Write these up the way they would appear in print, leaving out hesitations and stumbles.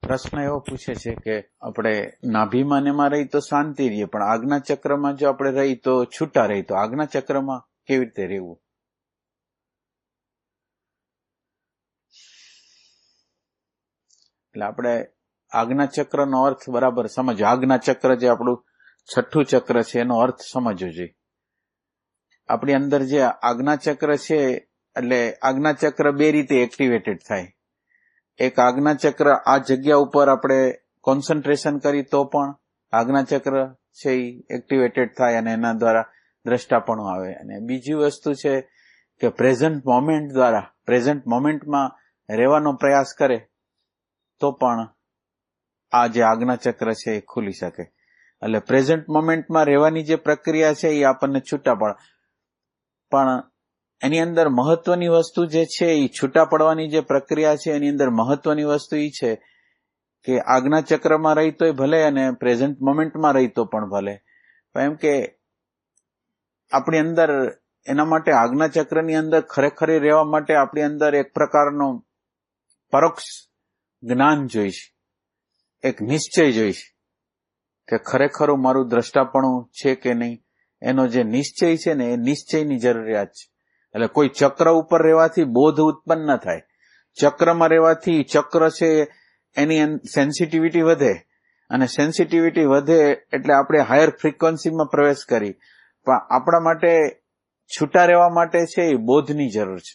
પ્રશ્ન એવો પૂછે છે કે આપણે નાભીમાં ને એમાં રહી તો શાંતિ રહીએ, પણ આજ્ઞા ચક્રમાં જો આપણે રહી તો છૂટા રહી, તો આજ્ઞા ચક્રમાં કેવી રીતે રહેવું? એટલે આપણે આજ્ઞા ચક્રનો અર્થ બરાબર સમજો. આજ્ઞા ચક્ર જે આપણું છઠ્ઠું ચક્ર છે એનો અર્થ સમજવો જોઈએ. આપણી અંદર જે આજ્ઞા ચક્ર છે, એટલે આજ્ઞા ચક્ર બે રીતે એક્ટિવેટેડ થાય. એક આજ્ઞા ચક્ર આ જગ્યા ઉપર આપણે કોન્સન્ટ્રેશન કરી તો પણ આજ્ઞા ચક્ર છે એ એક્ટિવેટેડ થાય અને એના દ્વારા દ્રષ્ટાપણું આવે. અને બીજી વસ્તુ છે કે પ્રેઝન્ટ મોમેન્ટ દ્વારા પ્રેઝન્ટ મોમેન્ટમાં રહેવાનો પ્રયાસ કરે તો પણ આ જે આજ્ઞા ચક્ર છે એ ખુલી શકે. એટલે પ્રેઝન્ટ મોમેન્ટમાં રહેવાની જે પ્રક્રિયા છે એ આપણને છૂટા પડે, પણ એની અંદર મહત્વની વસ્તુ જે છે એ છૂટા પડવાની જે પ્રક્રિયા છે એની અંદર મહત્વની વસ્તુ એ છે કે આજ્ઞા ચક્રમાં રહી તોય ભલે અને પ્રેઝન્ટ મોમેન્ટમાં રહી તો પણ ભલે, એમ કે આપણી અંદર એના માટે આજ્ઞા ચક્રની અંદર ખરેખર રહેવા માટે આપણી અંદર એક પ્રકારનો પરોક્ષ જ્ઞાન જોઈશ, એક નિશ્ચય જોઈશ કે ખરેખર મારું દ્રષ્ટાપણું છે કે નહીં. એનો જે નિશ્ચય છે ને એ નિશ્ચયની જરૂરિયાત છે. એટલે કોઈ ચક્ર ઉપર રહેવાથી બોધ ઉત્પન્ન ન થાય. ચક્રમાં રહેવાથી ચક્ર છે એની સેન્સિટિવિટી વધે, અને સેન્સિટિવિટી વધે એટલે આપણે હાયર ફ્રીક્વન્સીમાં પ્રવેશ કરી. પણ આપણા માટે છૂટા રહેવા માટે છે એ બોધની જરૂર છે.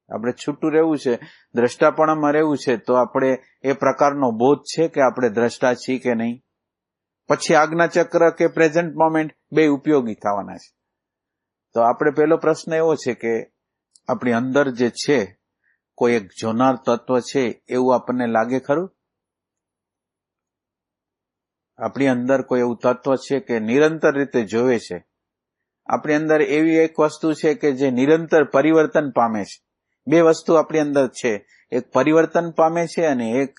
આપણે છૂટું રહેવું છે, દ્રષ્ટાપણામાં રહેવું છે, તો આપણે એ પ્રકારનો બોધ છે કે આપણે દ્રષ્ટા છીએ કે નહીં. પછી આજ્ઞા ચક્ર કે પ્રેઝન્ટ મોમેન્ટ બે ઉપયોગી થવાના છે. તો આપણે પહેલો પ્રશ્ન એવો છે કે આપણી અંદર જે છે કોઈ એક જોનાર તત્વ છે એવું આપણને લાગે ખરું? આપણી અંદર કોઈ એવું તત્વ છે કે નિરંતર રીતે જોવે છે. આપણી અંદર એવી એક વસ્તુ છે કે જે નિરંતર પરિવર્તન પામે છે. બે વસ્તુ આપણી અંદર છે, એક પરિવર્તન પામે છે અને એક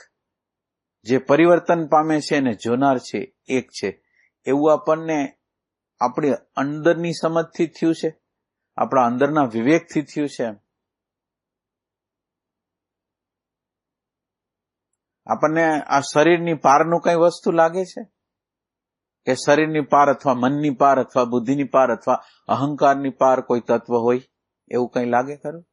જે પરિવર્તન પામે છે અને જોનાર છે એક છે. એવું આપણને આપણી અંદરની સમજથી થયું છે, આપણા અંદરના વિવેકથી થયું છે. આપણને આ શરીરની પારનું કઈ વસ્તુ લાગે છે કે શરીરની પાર અથવા મનની પાર અથવા બુદ્ધિની પાર અથવા અહંકારની પાર કોઈ તત્વ હોય એવું કઈ લાગે ખરું?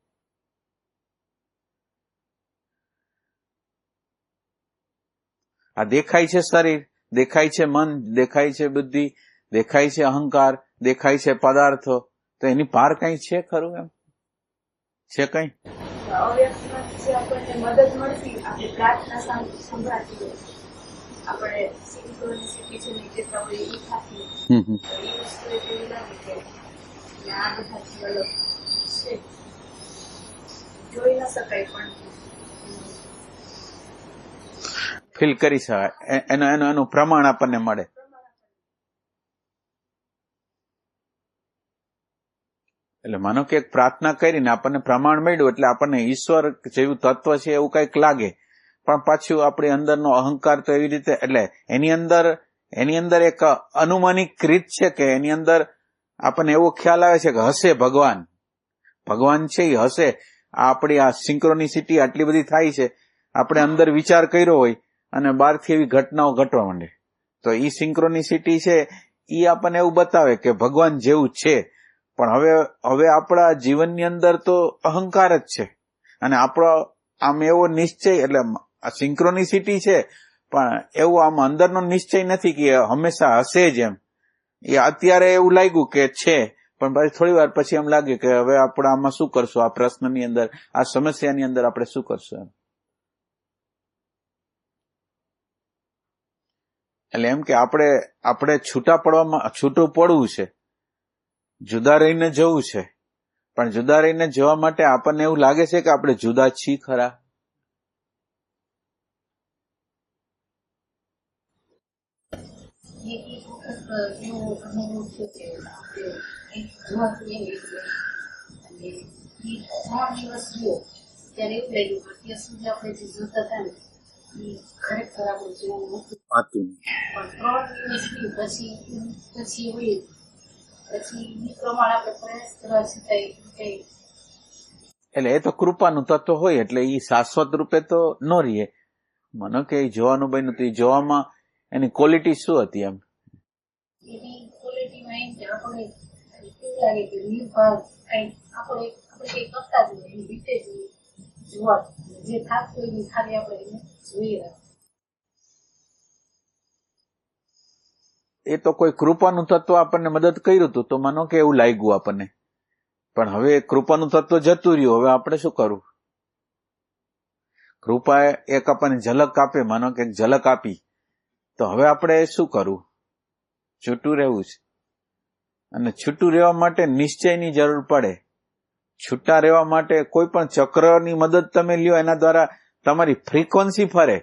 આ દેખાય છે શરીર, દેખાય છે મન, દેખાય છે બુદ્ધિ, દેખાય છે અહંકાર, દેખાય છે પદાર્થો, તો એની પાર કઈ છે ખરું? એમ છે કઈ? આપણને મદદ મળતી આપણે પ્રાર્થના સંભળાતી હોય, આપણે સિંક્રોનિસિટી છે નીચેતા હોય એ થતી, એ વસ્તુ એવી લાગે કે આ બધાથી અલગ છે, જોઈ ન શકાય પણ ફીલ કરી શકાય. એનું પ્રમાણ આપણને મળે. એટલે માનો કે એક પ્રાર્થના કરીને આપણને પ્રમાણ મળ્યું એટલે આપણને ઈશ્વર જેવું તત્વ છે એવું કઈક લાગે, પણ પાછું આપણી અંદરનો અહંકાર તો એવી રીતે, એટલે એની અંદર એક અનુમાનિક રીત છે કે એની અંદર આપણને એવો ખ્યાલ આવે છે કે હશે ભગવાન છે એ હશે. આપણી આ સિંક્રોનિસિટી આટલી બધી થાય છે, આપણે અંદર વિચાર કર્યો હોય અને બહારથી એવી ઘટનાઓ ઘટવા માંડે, તો ઈ સિંક્રોનિસિટી છે ઈ આપણને એવું બતાવે કે ભગવાન જેવું છે. પણ હવે આપણા જીવનની અંદર તો અહંકાર જ છે, અને આપણો આમ એવો નિશ્ચય, એટલે આ સિંક્રોનિસિટી છે પણ એવું આમ અંદરનો નિશ્ચય નથી કે હંમેશા હશે જ એમ. એ અત્યારે એવું લાગ્યું કે છે, પણ પછી થોડી વાર પછી એમ લાગે કે હવે આપણે આમાં શું કરશું, આ પ્રશ્નની અંદર, આ સમસ્યાની અંદર આપણે શું કરશું એમ. એટલે એમ કે આપણે છૂટું પડવું છે, જુદા રહીને જવું છે, પણ જુદા રહીને જવા માટે આપણને એવું લાગે છે કે આપણે જુદા છીએ ખરા? એટલે એ તો કૃપાનું તત્વ હોય એટલે એ શાશ્વત રૂપે તો ન રહીએ, મને કે એ જોવાનું બન્યું હતું, એ જોવામાં એની ક્વોલિટી શું હતી એમ? એની ક્વોલિટીમાં એમ કે આપણે કેવું લાગે કે નિર્ભાવ કંઈ આપણે કંઈ કરતા જ હોય એની રીતે જ જોવા જે થાકતું હોય એની ખાલી આપણે એને જોઈએ રાખીએ. એ તો કોઈ કૃપાનું તત્વ આપણને મદદ કર્યું હતું તો માનો કે એવું લાગ્યું આપણને, પણ હવે કૃપાનું તત્વ જતું રહ્યું, હવે આપણે શું કરવું? કૃપા એક આપણને ઝલક આપે, માનો કે ઝલક આપી, તો હવે આપણે શું કરવું? છૂટું રહેવું છે. અને છૂટું રહેવા માટે નિશ્ચયની જરૂર પડે. છૂટા રહેવા માટે કોઈ પણ ચક્રની મદદ તમે લ્યો, એના દ્વારા તમારી ફ્રીક્વન્સી ફરે.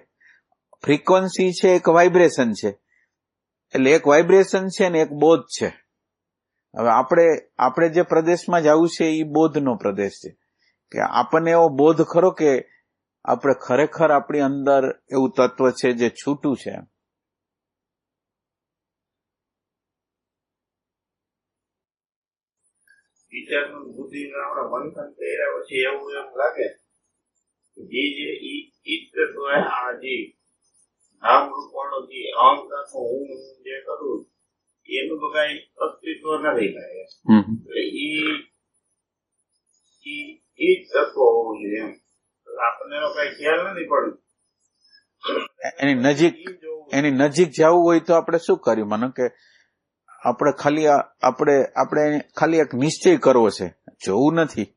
ફ્રીક્વન્સી છે એક વાઇબ્રેશન છે, એટલે એક વાઇબ્રેશન છે ને એક બોધ છે. હવે આપણે જે પ્રદેશમાં જવું છે એ બોધનો પ્રદેશ છે, કે આપણને એવો બોધ ખરો કે આપણે ખરેખર આપણી અંદર એવું તત્વ છે જે છૂટું છે. વિચારનું બુદ્ધિ આપણા મંથન કર્યા પછી એવું એમ લાગે એ જે ઈ તત્વ આ જે નામ રૂપોનો જે અહંકારનો હું જે કરું એનું તો કઈ અસ્તિત્વ નથી થાય. એટલે ઈ તત્વ હોવું જોઈએ એમ. આપણને એનો કઈ ખ્યાલ નથી પડતો. એની નજીક જવું હોય તો આપણે શું કર્યું? માનો કે આપણે ખાલી એક નિશ્ચય કરવો છે, જોવું નથી,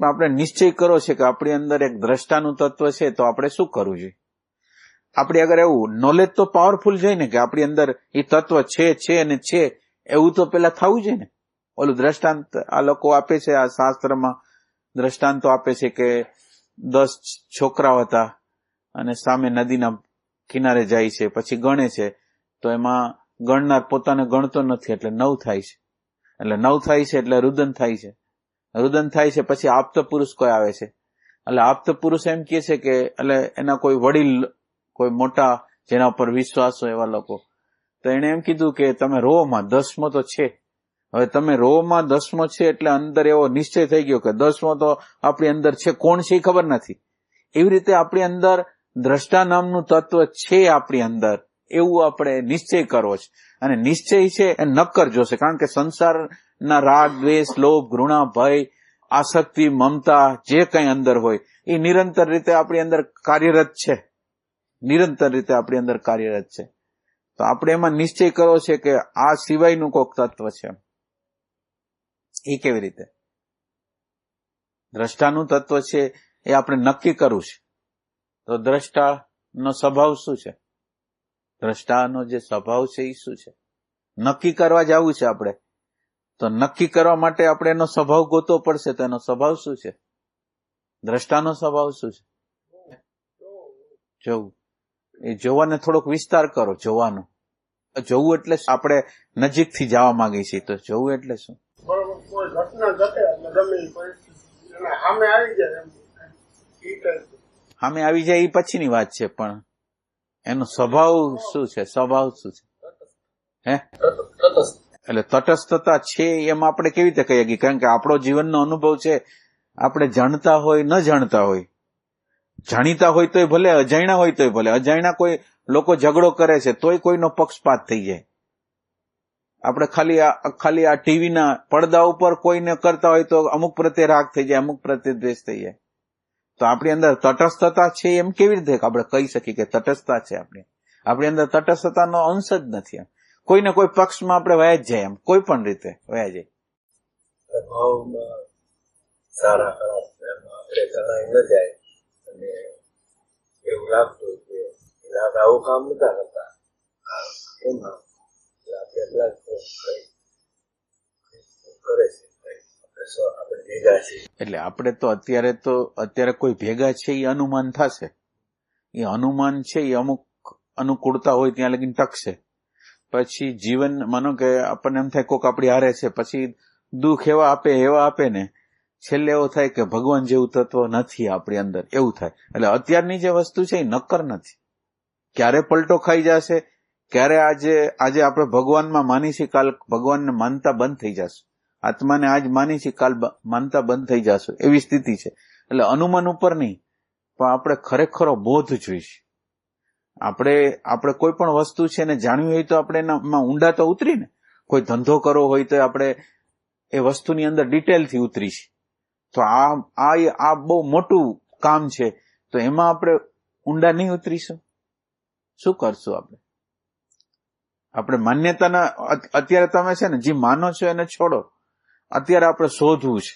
પણ આપણે નિશ્ચય કરવો છે કે આપણી અંદર એક દ્રષ્ટાનું તત્વ છે, તો આપણે શું કરવું જોઈએ? આપણી અગર એવું નોલેજ તો પાવરફુલ છે ને કે આપણી અંદર એ તત્વ છે અને છે એવું તો પેલા થવું જોઈએ ને. ઓલું દ્રષ્ટાંત આ લોકો આપે છે, આ શાસ્ત્રમાં દ્રષ્ટાંતો આપે છે કે 10 છોકરાઓ હતા અને સામે નદીના કિનારે જાય છે, પછી ગણે છે, તો એમાં ગણનાર પોતાને ગણતો નથી એટલે 9 થાય છે. એટલે 9 થાય છે એટલે રુદન થાય છે. રુદન થાય છે પછી આપ્ત પુરુષ કોઈ આવે છે. એટલે આપ્ત પુરુષ એમ કહે છે કે એટલે એના કોઈ વડીલ, કોઈ મોટા જેના ઉપર વિશ્વાસ હોય એવા લોકો, તો એને એમ કીધું કે તમે રોમાં 10મો તો છે. હવે તમે રોમાં 10મો છે એટલે અંદર એવો નિશ્ચય થઈ ગયો કે 10મો તો આપણી અંદર છે, કોણ છે એ ખબર નથી. એવી રીતે આપણી અંદર દ્રષ્ટા નામનું તત્વ છે આપણી અંદર, એવું આપણે નિશ્ચય કરવો છે. અને નિશ્ચય છે એ નક્કર જોશે, કારણ કે સંસારના રાગ, દ્વેષ, લોભ, ઘૃણા, ભય, આસક્તિ, મમતા જે કંઈ અંદર હોય એ નિરંતર રીતે આપણી અંદર કાર્યરત છે. નિરંતર રીતે આપણી અંદર કાર્યરત છે. તો આપણે એમાં નિશ્ચય કરવો છે કે આ સિવાયનું કોઈક તત્વ છે. એ કેવી રીતે? દ્રષ્ટાનું તત્વ છે એ આપણે નક્કી કરવું છે. તો દ્રષ્ટાનો સ્વભાવ શું છે? દ્રષ્ટાનો જે સ્વભાવ છે એ શું છે? નક્કી કરવા જવું છે આપણે, તો નક્કી કરવા માટે આપણે એનો સ્વભાવ ગોતવો પડશે. તો એનો સ્વભાવ શું છે? દ્રષ્ટાનો સ્વભાવ શું છે? જોવું. એ જોવાને થોડોક વિસ્તાર કરો. જોવાનું, જોવું એટલે આપણે નજીકથી જવા માંગીએ છીએ, તો જોવું એટલે શું? બરોબર, કોઈ ઘટના ઘટે એટલે ગમે એ પરિસ્થિતિ સામે આવી જાય એમ સામે આવી જાય એ પછીની વાત છે, પણ એનો સ્વભાવ શું છે? સ્વભાવ શું છે? એટલે તટસ્થતા છે એમ આપણે કેવી રીતે કહીએ કે? કારણ કે આપણો જીવનનો અનુભવ છે, આપણે જાણતા હોય ન જાણતા હોય, જાણીતા હોય તોય ભલે, અજાણ્યા હોય તોય ભલે. અજાણ્યા કોઈ લોકો ઝઘડો કરે છે તોય કોઈનો પક્ષપાત થઈ જાય. આપણે ખાલી આ ટીવીના પડદા ઉપર કોઈને કરતા હોય તો અમુક પ્રત્યે રાગ થઈ જાય, અમુક પ્રત્યે દ્વેષ થઈ જાય. તો આપણી અંદર તટસ્થતા છે એમ કેવી રીતે આપણે કહી શકીએ કે તટસ્થતા છે? આપણી અંદર તટસ્થતાનો અંશ જ નથી. એમ કોઈને કોઈ પક્ષમાં આપણે વયા જ જાય, એમ કોઈ પણ રીતે વયા જાય. ભાવમાં સારા ખરાબ આપણે કરાઈ ન જાય અને એવું લાગતું કે આવું કામ નતા કરતા એમાં આપણે એટલા કરે છે આપણે ભેગા છીએ. એટલે આપણે તો અત્યારે કોઈ ભેગા છે એ અનુમાન થશે. એ અનુમાન છે એ અમુક અનુકૂળતા હોય ત્યાં લગીને ટકશે. પછી જીવન માનો કે આપણને એમ થાય કોક આપણી હારે છે, પછી દુઃખ એવા આપે ને છેલ્લે એવો થાય કે ભગવાન જેવું તત્વ નથી આપણી અંદર, એવું થાય. એટલે અત્યારની જે વસ્તુ છે એ નક્કર નથી. ક્યારે પલટો ખાઈ જશે, ક્યારે આજે આપણે ભગવાનમાં માની છીએ, કાલ ભગવાનને માનતા બંધ થઈ જશે. આત્માને આજ માની છીએ, કાલ માનતા બંધ થઈ જશે, એવી સ્થિતિ છે. એટલે અનુમાન ઉપર નહીં, પણ આપણે ખરેખરો બોધ જોઈશે. આપણે કોઈ પણ વસ્તુ છે ને જાણવી હોય તો આપણે એમાં ઊંડા તો ઉતરી ને. કોઈ ધંધો કરવો હોય તો આપણે એ વસ્તુની અંદર ડિટેલથી ઉતરીશ. તો આ બહુ મોટું કામ છે, તો એમાં આપણે ઊંડા નહીં ઉતરીશું. શું કરશું આપણે માન્યતાના અત્યારે તમે છે ને જે માનો છો એને છોડો. અત્યારે આપણે શોધવું છે,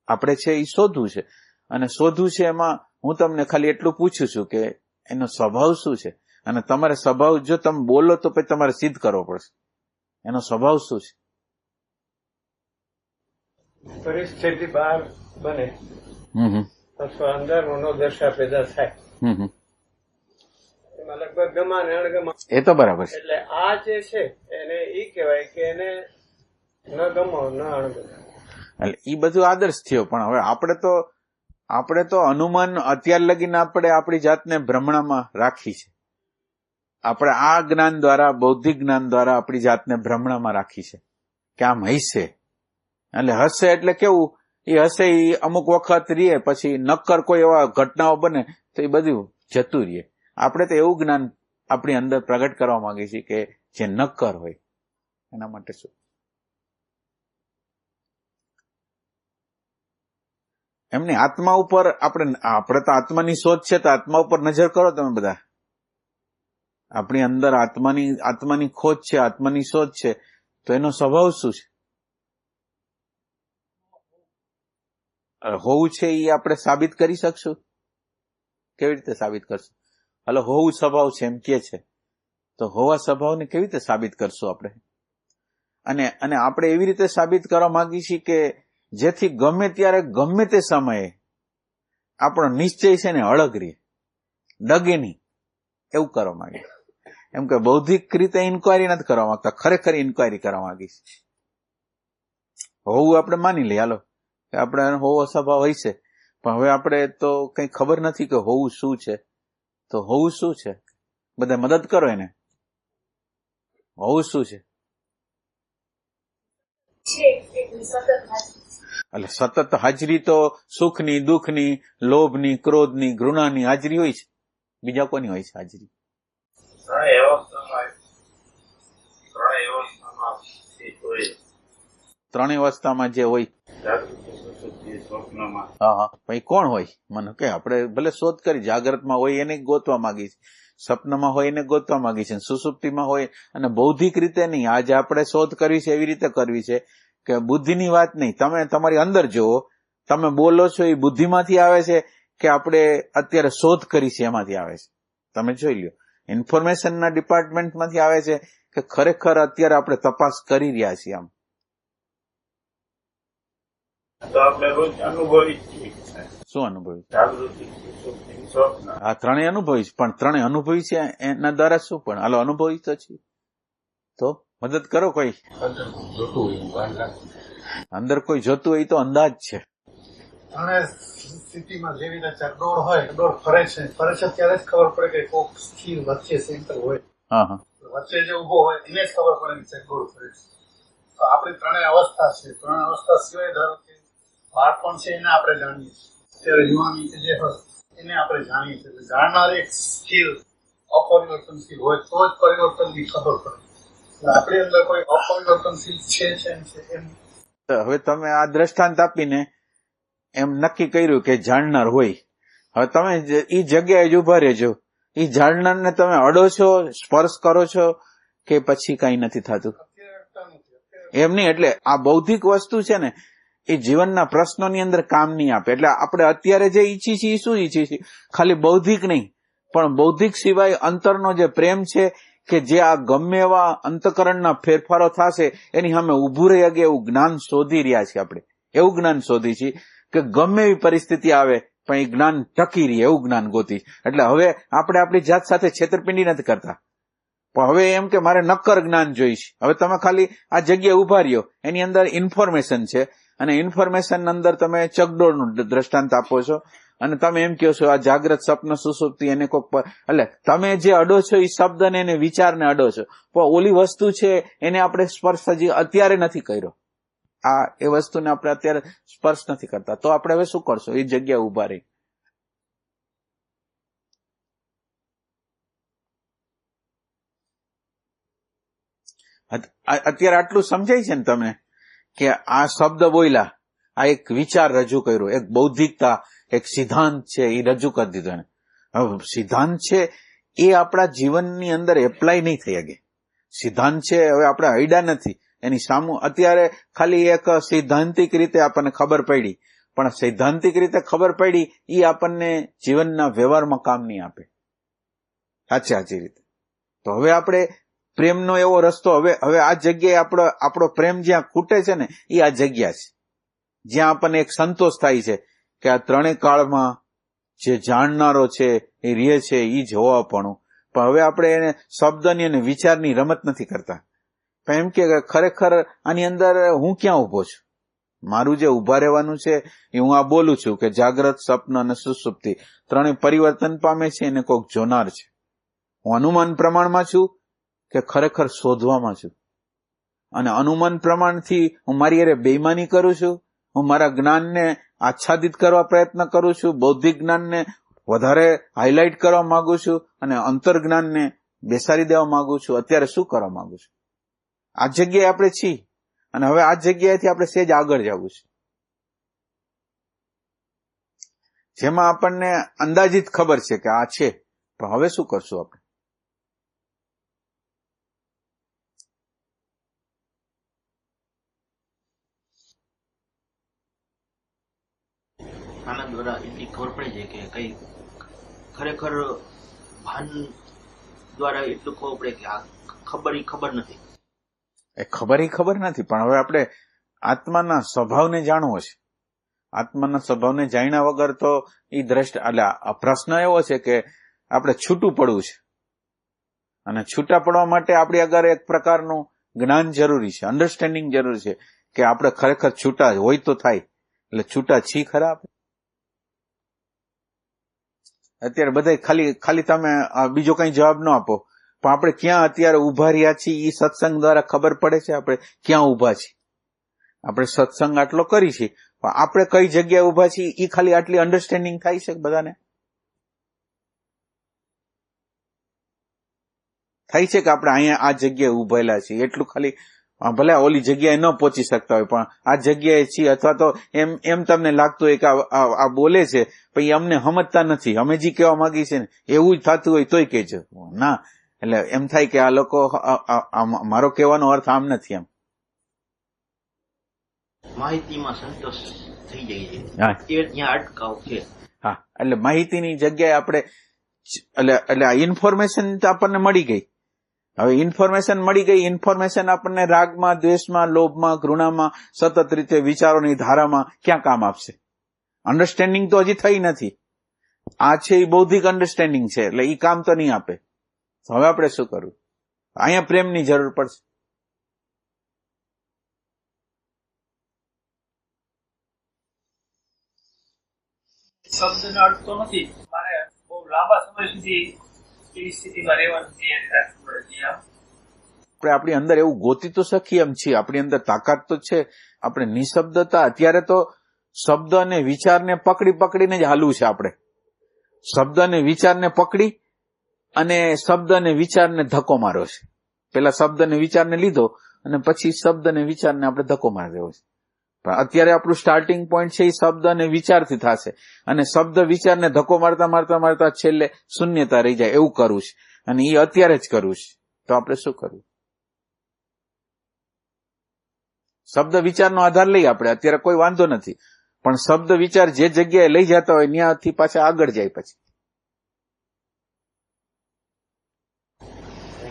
આપણે છે એ શોધવું છે, અને શોધવું છે એમાં હું તમને ખાલી એટલું પૂછું છું કે એનો સ્વભાવ શું છે, અને તમારે સ્વભાવ જો તમે બોલો તો પછી તમારે સિદ્ધ કરવો પડશે એનો સ્વભાવ શું છે. પરિસ્થિતિ બહાર બને અથવા અંદર મનોદશા પેદા થાય એમાં લગભગ ગમા ને અણગમા. એ તો બરાબર છે. એટલે આ જે છે એને ઈ કહેવાય કે એને ન ગમો ન અણગમો. એટલે ઈ બધું આદર્શ થયો, પણ હવે આપણે તો અનુમાન અત્યાર લગીને આપણે આપણી જાતને ભ્રમણામાં રાખી છે. આપણે આ જ્ઞાન દ્વારા, બૌદ્ધિક જ્ઞાન દ્વારા આપણી જાતને ભ્રમણામાં રાખી છે કે આમ હશે. એટલે હશે એટલે કેવું, એ હશે એ અમુક વખત રહીએ, પછી નક્કર કોઈ એવા ઘટનાઓ બને તો એ બધું જતું રહીએ. આપણે તો એવું જ્ઞાન આપણી અંદર પ્રગટ કરવા માંગીએ છીએ કે જે નક્કર હોય. એના માટે શું એમની આત્મા ઉપર આપણે તો આત્માની શોધ છે, તો આત્મા ઉપર નજર કરો તમે બધા. આપણી અંદર આત્માની ખોજ છે, આત્માની શોધ છે, તો એનો સ્વભાવ શું છે? હોવું છે એ આપણે સાબિત કરી શકશું? કેવી રીતે સાબિત કરશું? હાલો, હોવું સ્વભાવ છે એમ કે છે, તો હોવા સ્વભાવને કેવી રીતે સાબિત કરશું આપણે? અને આપણે એવી રીતે સાબિત કરવા માંગીએ છીએ કે જેથી ગમે ત્યારે ગમે તે સમયે આપણો નિશ્ચય છે ને અળગ રહે, ડગે નહીં, એવું કરવા માંગીએ. એમ કે બૌદ્ધિક રીતે ઇન્કવાયરી નથી કરવા માંગતા, ખરેખર ઇન્કવાયરી કરવા માંગીએ છીએ. હોવું આપણે માની લઈએ, હાલો કે આપણે હોવો સ્વભાવ હોય છે, પણ હવે આપણે તો કઈ ખબર નથી કે હોવું શું છે. તો હોવું શું છે? બધા મદદ કરો એને. હોવું શું છે? એટલે સતત હાજરી તો સુખની, દુઃખની, લોભની, ક્રોધની, ઘૃણાની હાજરી હોય છે. બીજા કોની હોય છે હાજરી? ત્રણેય અવસ્થામાં જે હોય. હા, ભાઈ કોણ હોય? મને કે આપણે ભલે શોધ કરી, જાગ્રતમાં હોય એને ગોતવા માંગી છે, સ્વપ્નમાં હોય એને ગોતવા માંગી છે, સુસુપ્તિમાં હોય, અને બૌદ્ધિક રીતે નહીં. આજે આપણે શોધ કરવી છે એવી રીતે કરવી છે કે બુદ્ધિની વાત નહીં. તમે તમારી અંદર જુઓ, તમે બોલો છો એ બુદ્ધિમાંથી આવે છે કે આપણે અત્યારે શોધ કરી છે એમાંથી આવે છે? તમે જોઈ લ્યો, ઇન્ફોર્મેશનના ડિપાર્ટમેન્ટમાંથી આવે છે કે ખરેખર અત્યારે આપણે તપાસ કરી રહ્યા છીએ? આમ તો આપણે રોજ અનુભવી છીએ. શું અનુભવી? જાગૃતિ, સ્વપ્ન. આ ત્રણેય અનુભવી છે, પણ ત્રણેય અનુભવી છે એના દ્વારા શું? પણ હાલો, અનુભવી તો છે, તો મદદ કરો કોઈ. અંદર કોઈ જોતું હોય તો અંદાજ છે. ત્રણેય સ્થિતિમાં જેવી રીતે ચકડોળ હોય, ચકડોળ ફરે છે ત્યારે જ ખબર પડે કે કોક સ્થિર વચ્ચે સેન્ટર હોય. હા, વચ્ચે જે ઉભો હોય એને જ ખબર પડે કે ચકડોળ ફરે છે. તો આપણી ત્રણેય અવસ્થા છે. ત્રણેય અવસ્થા સિવાય ધારો કે બાળપણ છે એને આપણે જાણીએ છીએ, અત્યારે યુવાની જે હોય એને આપણે જાણીએ છીએ. જાણનાર એક સ્થિર અપરિવર્તનશીલ હોય તો જ પરિવર્તનની ખબર પડે. આપણી અંદર કોઈ અપરિવર્તનશીલ છે એમ. હવે તમે આ દ્રષ્ટાંત આપીને એમ નક્કી કર્યું કે જાણનાર હોય. હવે તમે એ જગ્યાએ જ ઉભા રહેજો, એ જાણનારને તમે અડો છો, સ્પર્શ કરો છો કે પછી કઈ નથી થતું? એમ નહીં. એટલે આ બૌદ્ધિક વસ્તુ છે ને એ જીવનના પ્રશ્નોની અંદર કામ નહીં આપે. એટલે આપણે અત્યારે જે ઈચ્છીએ છીએ એ શું ઈચ્છીએ છીએ? ખાલી બૌદ્ધિક નહીં, પણ બૌદ્ધિક સિવાય અંતરનો જે પ્રેમ છે કે જે આ ગમે એવા અંતકરણના ફેરફારો થશે એની સામે ઉભું રહી શકે એવું જ્ઞાન શોધી રહ્યા છીએ. આપણે એવું જ્ઞાન શોધી છીએ કે ગમે એવી પરિસ્થિતિ આવે પણ એ જ્ઞાન ટકી રહે એવું જ્ઞાન ગોતી. એટલે હવે આપણે આપણી જાત સાથે છેતરપિંડી નથી કરતા, પણ હવે એમ કે મારે નક્કર જ્ઞાન જોઈશ. હવે તમે ખાલી આ જગ્યાએ ઉભા રહ્યો, એની અંદર ઇન્ફોર્મેશન છે, અને ઇન્ફોર્મેશન અંદર તમે ચકડોળનું દ્રષ્ટાંત આપો છો, અને તમે એમ કહો છો આ જાગ્રત, સ્વપ્ન, સુસુપ્તિ એને કોક. એટલે તમે જે અડો છો એ શબ્દને એને વિચારને અડો છો, પણ ઓલી વસ્તુ છે એને આપણે સ્પર્શ હજી અત્યારે નથી કર્યો. આ એ વસ્તુને આપણે અત્યારે સ્પર્શ નથી કરતા, તો આપણે હવે શું કરશું? એ જગ્યા ઉભા રહી અત્યારે આટલું સમજાય છે ને તમને કે આ શબ્દ બોલ્યા, આ એક વિચાર રજૂ કર્યો, એક બૌદ્ધિકતા, એક સિદ્ધાંત છે એ રજૂ કરી દીધો એને. હવે સિદ્ધાંત છે એ આપણા જીવનની અંદર એપ્લાય નહીં થઈ શકે. સિદ્ધાંત છે હવે આપણે હૈડા નથી એની સામું. અત્યારે ખાલી એક સૈદ્ધાંતિક રીતે આપણને ખબર પડી, પણ સૈદ્ધાંતિક રીતે ખબર પડી એ આપણને જીવનના વ્યવહારમાં કામ નહીં આપે સાચી રીતે. તો હવે આપણે પ્રેમનો એવો રસ્તો, હવે આ જગ્યાએ આપણો પ્રેમ જ્યાં ખૂટે છે ને એ આ જગ્યા છે જ્યાં આપણને એક સંતોષ થાય છે કે આ ત્રણેય કાળમાં જે જાણનારો છે એ રહે છે એ જ હોવાપણું. પણ હવે આપણે એને શબ્દની અને વિચારની રમત નથી કરતા. પણ એમ કે ખરેખર આની અંદર હું ક્યાં ઉભો છું? મારું જે ઉભા રહેવાનું છે એ હું આ બોલું છું કે જાગ્રત, સ્વપ્ન અને સુષુપ્તિ ત્રણેય પરિવર્તન પામે છે અને કોઈક જોનાર છે. હું અનુમાન પ્રમાણમાં છું કે ખરેખર શોધવામાં છું. અને અનુમાન પ્રમાણથી હું મારી અરે બેઈમાની કરું છું, હું મારા જ્ઞાનને આચ્છાદિત કરવા પ્રયત્ન કરું છું, બૌદ્ધિક જ્ઞાનને વધારે હાઇલાઇટ કરવા માંગુ છું અને અંતર જ્ઞાનને બેસાડી દેવા માંગુ છું. અત્યારે શું કરવા માંગુ છું? આ જગ્યાએ આપણે છીએ અને હવે આ જગ્યાએથી આપણે સેજ આગળ જવું છે, જેમાં આપણને અંદાજિત ખબર છે કે આ છે. પણ હવે શું કરશું આપણે? આના દ્વારા એટલી ખબર પડી છે કે કઈ ખરેખર ભાન દ્વારા એટલું ખબર પડે કે આ ખબર નથી. એ ખબર નથી, પણ હવે આપણે આત્માના સ્વભાવને જાણવો છે. આત્માના સ્વભાવને જાણ્યા વગર તો એ એટલે પ્રશ્ન એવો છે કે આપણે છૂટું પડવું છે અને છૂટા પડવા માટે આપણી આગળ એક પ્રકારનું જ્ઞાન જરૂરી છે, અન્ડરસ્ટેન્ડિંગ જરૂરી છે કે આપણે ખરેખર છૂટા હોય તો થાય. એટલે છૂટા છી ખરા આપણે? અત્યારે બધા ખાલી તમે બીજો કઈ જવાબ ન આપો, પણ આપણે ક્યાં અત્યારે ઉભા રહ્યા છીએ એ સત્સંગ દ્વારા ખબર પડે છે આપણે ક્યાં ઉભા છીએ. આપણે સત્સંગ આટલો કરી છે પણ આપણે કઈ જગ્યાએ ઉભા છીએ એ ખાલી આટલી અન્ડરસ્ટેન્ડિંગ થાય છે બધાને? થાય છે કે આપણે અહીંયા આ જગ્યાએ ઉભેલા છીએ એટલું ખાલી? ભલે ઓલી જગ્યાએ ન પહોંચી શકતા હોય પણ આ જગ્યાએ છીએ, અથવા તો એમ તમને લાગતું હોય કે આ બોલે છે પણ અમને સમજતા નથી, અમે જે કહેવા માંગી છે ને એવું જ થતું હોય તોય કહેજો. ના, એટલે એમ થાય કે આ લોકો મારો કહેવાનો અર્થ આમ નથી. એમ માહિતીમાં સંતોષ થઈ જાય છે, ત્યાં અટકાવ છે. હા, એટલે માહિતીની જગ્યાએ આપણે એટલે આ ઇન્ફોર્મેશન આપણને મળી ગઈ. હવે ઇન્ફોર્મેશન મળી ગઈ, ઇન્ફોર્મેશન આપણને રાગમાં, દ્વેષમાં, લોભમાં, ઘૃણામાં, સતત રીતે વિચારોની ધારામાં ક્યાં કામ આપશે? અન્ડરસ્ટેન્ડિંગ તો હજી થઈ નથી. આ છે એ બૌદ્ધિક અન્ડરસ્ટેન્ડિંગ છે, એટલે એ કામ તો નહીં આપે. હવે આપણે શું કરવું? અહીંયા પ્રેમની જરૂર પડશે. શબ્દનો અર્થ તો નથી, મારે બહુ લાંબા સમય સુધી એવી સ્થિતિમાં રહેવાનું તૈયારી રાખવી પડે છે. આપણે આપણી અંદર એવું ગોતી તો શકીએ એમ છીએ, આપણી અંદર તાકાત તો છે. આપણે નિશબ્દતા, અત્યારે તો શબ્દ અને વિચારને પકડીને જ હાલવું છે. આપણે શબ્દ અને વિચારને પકડી અને શબ્દ અને વિચારને ધક્કો માર્યો છે. પેલા શબ્દ અને વિચારને લીધો અને પછી શબ્દ અને વિચારને આપણે ધક્કો મારી દેવો છે. પણ અત્યારે આપણું સ્ટાર્ટિંગ પોઈન્ટ છે એ શબ્દ અને વિચારથી થશે અને શબ્દ વિચારને ધક્કો મારતા છેલ્લે શૂન્યતા રહી જાય એવું કરવું છે અને એ અત્યારે જ કરવું છે. તો આપણે શું કરવું? શબ્દ વિચારનો આધાર લઈ આપણે અત્યારે કોઈ વાંધો નથી, પણ શબ્દ વિચાર જે જગ્યાએ લઈ જતા હોય ત્યાંથી પાછા આગળ જાય પછી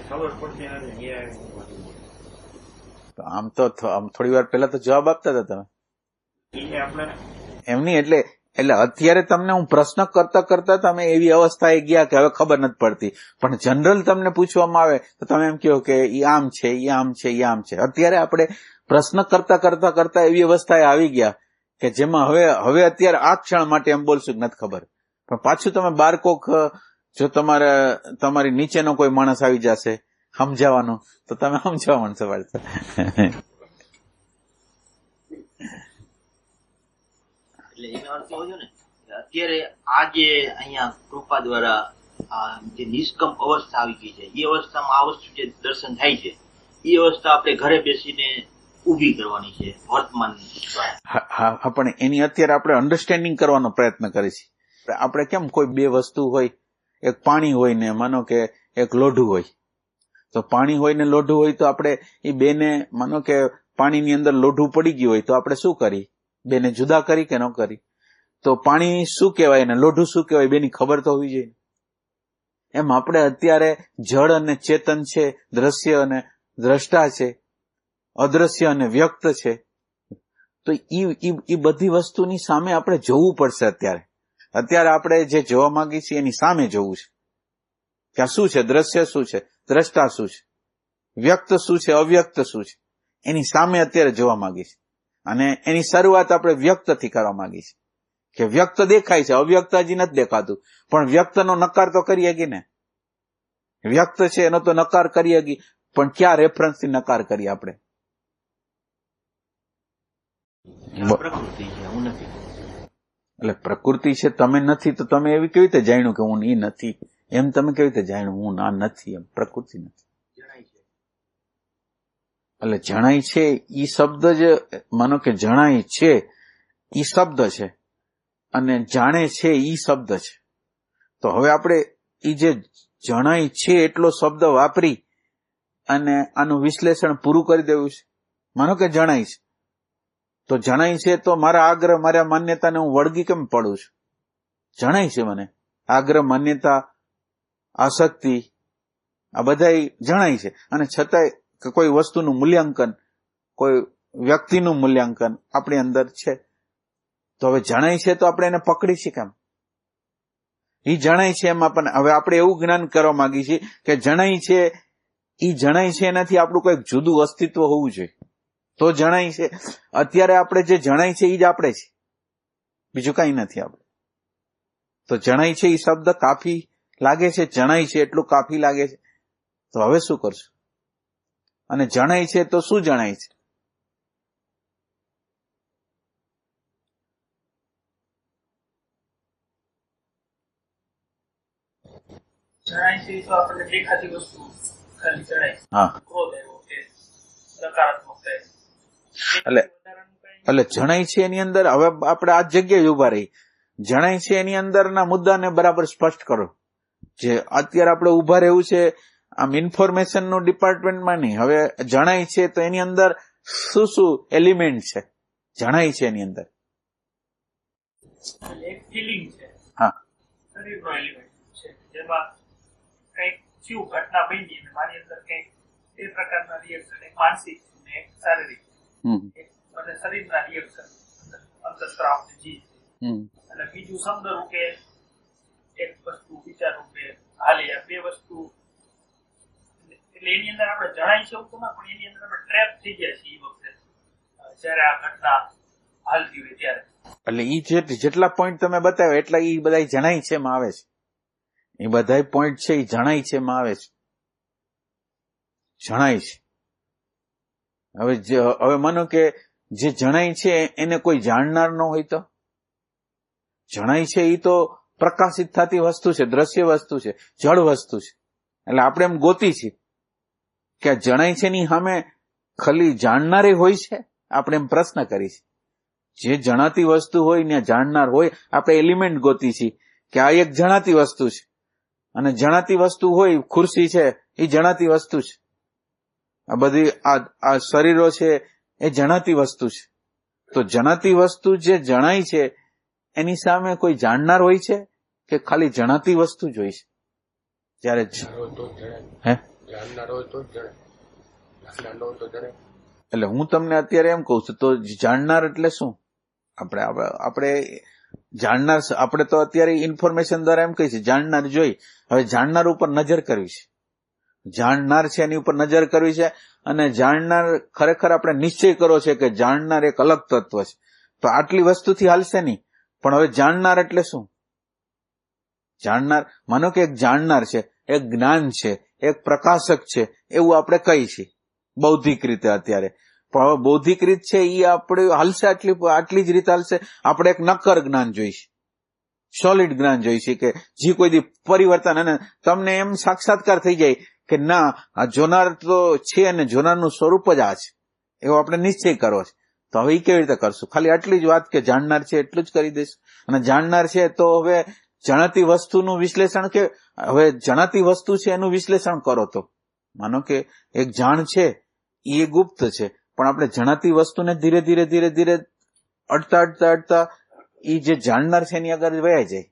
ખબર પડતી નથી. આમ તો થોડી વાર પહેલા તો જવાબ આપતા હતા તમે એમ નહીં. એટલે અત્યારે તમને હું પ્રશ્ન કરતા તમે એવી અવસ્થાએ ગયા કે હવે ખબર નથી પડતી, પણ જનરલ તમને પૂછવામાં આવે તો તમે એમ કહો કે એ આમ છે, એ આમ છે, એ આમ છે. અત્યારે આપણે પ્રશ્ન કરતા એવી અવસ્થાએ આવી ગયા કે જેમાં હવે અત્યારે આ ક્ષણ માટે એમ બોલશું કે નથી ખબર, પણ પાછું તમે બાર કોક જો તમારી નીચેનો કોઈ માણસ આવી જશે સમજાવવાનો તો તમે સમજાવવા માંડશો. એટલે એનો અર્થ એવો છે ને અત્યારે આ જે અહીંયા કૃપા દ્વારા આ જે નિષ્કમ અવસ્થા આવી ગઈ છે, એ અવસ્થામાં આ વસ્તુ જે દર્શન થાય છે એ અવસ્થા આપણે ઘરે બેસીને ઊભી કરવાની છે વર્તમાન દ્વારા. હા, પણ એની અત્યારે આપણે અન્ડરસ્ટેન્ડિંગ કરવાનો પ્રયત્ન કરીએ છીએ. આપણે કેમ કોઈ બે વસ્તુ હોય, એક પાણી હોય ને માનો કે એક લોઢું હોય, તો પાણી હોય ને લોઢું હોય તો આપણે એ બેને માનો કે પાણીની અંદર લોઢું પડી ગયું હોય તો આપણે શું કરી? બેને જુદા કરી કે ન કરી? તો પાણી શું કહેવાય ને લોઢું શું કહેવાય બેની ખબર તો હોવી જોઈએ. એમ આપણે અત્યારે જળ અને ચેતન છે, દ્રશ્ય અને દ્રષ્ટા છે, અદ્રશ્ય અને વ્યક્ત છે, તો ઈ બધી વસ્તુની સામે આપણે જોવું પડશે. અત્યારે આપણે જે જોવા માંગીએ છીએ એની સામે જોવું છે કે આ શું છે, દ્રશ્ય શું છે, દ્રષ્ટા શું છે, વ્યક્ત શું છે, અવ્યક્ત શું છે, એની સામે અત્યારે જોવા માંગીએ છીએ. અને એની શરૂઆત આપણે વ્યક્તથી કરવા માંગીએ છીએ કે વ્યક્ત દેખાય છે, અવ્યક્ત હજી નથી દેખાતું, પણ વ્યક્તનો નકાર તો કરી શકીએ ને. વ્યક્ત છે એનો તો નકાર કરી શકીએ, પણ ક્યાં રેફરન્સથી નકાર કરીએ આપણે? પ્રકૃતિ છે, હું નથી. એટલે પ્રકૃતિ છે, તમે નથી, તો તમે એવી કેવી રીતે જાણ્યું કે હું એ નથી? એમ તમે કેવી રીતે જાણ્યું હું આ નથી? એમ પ્રકૃતિ નથી. એટલે જણાય છે ઈ શબ્દ જ માનો કે જણાય છે ઈ શબ્દ છે અને જાણે છે ઈ શબ્દ છે. તો હવે આપણે ઈ જે જણાય છે એટલો શબ્દ વાપરી અને આનું વિશ્લેષણ પૂરું કરી દેવું છે. માનો કે જણાય છે, તો જણાય છે તો મારા આગ્રહ, મારા માન્યતાને હું વળગી કેમ પડું છું? જણાય છે મને આગ્રહ, માન્યતા, આસક્તિ આ બધા જણાય છે, અને છતાંય કે કોઈ વસ્તુનું મૂલ્યાંકન, કોઈ વ્યક્તિનું મૂલ્યાંકન આપણી અંદર છે. તો હવે જણાય છે તો આપણે એને પકડી છીએ કેમ? એ જણાય છે એમાં પણ હવે આપણે એવું જ્ઞાન કરવા માંગીએ છીએ કે જણાય છે, એ જણાય છે એનાથી આપણું કંઈક જુદું અસ્તિત્વ હોવું જોઈએ તો જણાય છે. અત્યારે આપણે જે જણાય છે એ જ આપણે છે, બીજું કઈ નથી આપણે. તો જણાય છે એ શબ્દ કાફી લાગે છે, જણાય છે એટલું કાફી લાગે છે. તો હવે શું કરશું? અને જણાય છે તો શું જણાય છે? જણાય છે તો આપણને દેખાતી વસ્તુ ખાલી જણાય. હા, ક્રોધ આવ્યો કે નકારાત્મક થાય. એટલે જણાય છે એની અંદર હવે આપણે આ જગ્યાએ ઉભા રહી. જણાય છે એની અંદરના મુદ્દાને બરાબર સ્પષ્ટ કરો. જે અત્યારે આપણે ઉભા રહેવું છે આમ ઇન્ફોર્મેશનનું ડિપાર્ટમેન્ટમાં નહીં. હવે જણાય છે તો એની અંદર શું શું એલિમેન્ટ છે? જણાય છે એની અંદર એક ફિલિંગ છે, હા, શરીરનો એલિમેન્ટ છે, જેમાં કંઈક જીવ ઘટના બની અને મારી અંદર કંઈક એ પ્રકારના રિએક્શન, એક માનસિક અને એક શારીરિક, અને શરીરના રિએક્શન, અંતસ્ત્રાવ, જીવ, અને બીજું શબ્દ રૂપે એક વસ્તુ વિચાર રૂપે હાલે. આ બે વસ્તુ એટલે એની અંદર આપણે જણાય છે એવું તો ના, પણ એની અંદર આપણે ટ્રેપ થઈ ગયા છીએ એ વખતે જયારે આ ઘટના હાલતી હોય ત્યારે. એટલે ઈ જેટલા પોઈન્ટ તમે બતાવ્યા એટલા ઈ બધા જણાય છે એમાં આવે છે. એ બધા પોઈન્ટ છે એ જણાય છે એમાં આવે છે. જણાય છે. હવે માનો કે જે જણાય છે એને કોઈ જાણનાર ન હોય તો? જણાય છે એ તો પ્રકાશિત થતી વસ્તુ છે, દ્રશ્ય વસ્તુ છે, જળ વસ્તુ છે. એટલે આપણે એમ ગોતી છીએ કે જણાય છે ની સામે ખાલી જાણનારે હોય છે. આપણે એમ પ્રશ્ન કરી છે. જે જણાતી વસ્તુ હોય ને જાણનાર હોય, આપણે એલિમેન્ટ ગોતી છીએ કે આ એક જણાતી વસ્તુ છે, અને જણાતી વસ્તુ હોય, ખુરશી છે એ જણાતી વસ્તુ છે, આ બધી આ શરીરો છે એ જણાતી વસ્તુ છે. તો જણાતી વસ્તુ જે જણાય છે એની સામે કોઈ જાણનાર હોય છે કે ખાલી જણાતી વસ્તુ જ હોય છે? જયારે એટલે હું તમને અત્યારે એમ કઉ છું, તો જાણનાર એટલે શું? આપણે જાણનાર, આપણે તો અત્યારે ઇન્ફોર્મેશન દ્વારા એમ કહી છે જાણનાર જોઈ. હવે જાણનાર ઉપર નજર કરવી છે. જાણનાર છે એની ઉપર નજર કરવી છે, અને જાણનાર ખરેખર આપણે નિશ્ચય કરવો છે કે જાણનાર એક અલગ તત્વ છે. તો આટલી વસ્તુથી હાલશે નહીં. પણ હવે જાણનાર એટલે શું? જાણનાર માનો કે એક જાણનાર છે, એક જ્ઞાન છે, એક પ્રકાશક છે, એવું આપણે કહી છીએ બૌદ્ધિક રીતે અત્યારે. પણ હવે બૌદ્ધિક રીત છે એ આપણે હાલશે આટલી જ રીતે હાલશે? આપણે એક નક્કર જ્ઞાન જોઈશે, સોલિડ જ્ઞાન જોઈશે કે જે કોઈ દી પરિવર્તન, અને તમને એમ સાક્ષાત્કાર થઈ જાય કે ના આ જોનાર તો છે અને જોનારનું સ્વરૂપ જ આ છે, એવો આપણે નિશ્ચય કરવો છે. તો હવે એ કેવી રીતે કરશું? ખાલી આટલી જ વાત કે જાણનાર છે એટલું જ કરી દઈશું. અને જાણનાર છે તો હવે જણાતી વસ્તુનું વિશ્લેષણ, કે હવે જણાતી વસ્તુ છે એનું વિશ્લેષણ કરો. તો માનો કે એક જાણ છે એ ગુપ્ત છે, પણ આપણે જણાતી વસ્તુને ધીરે ધીરે ધીરે ધીરે અડતા એ જે જાણનાર છે એની આગળ વયા જાય.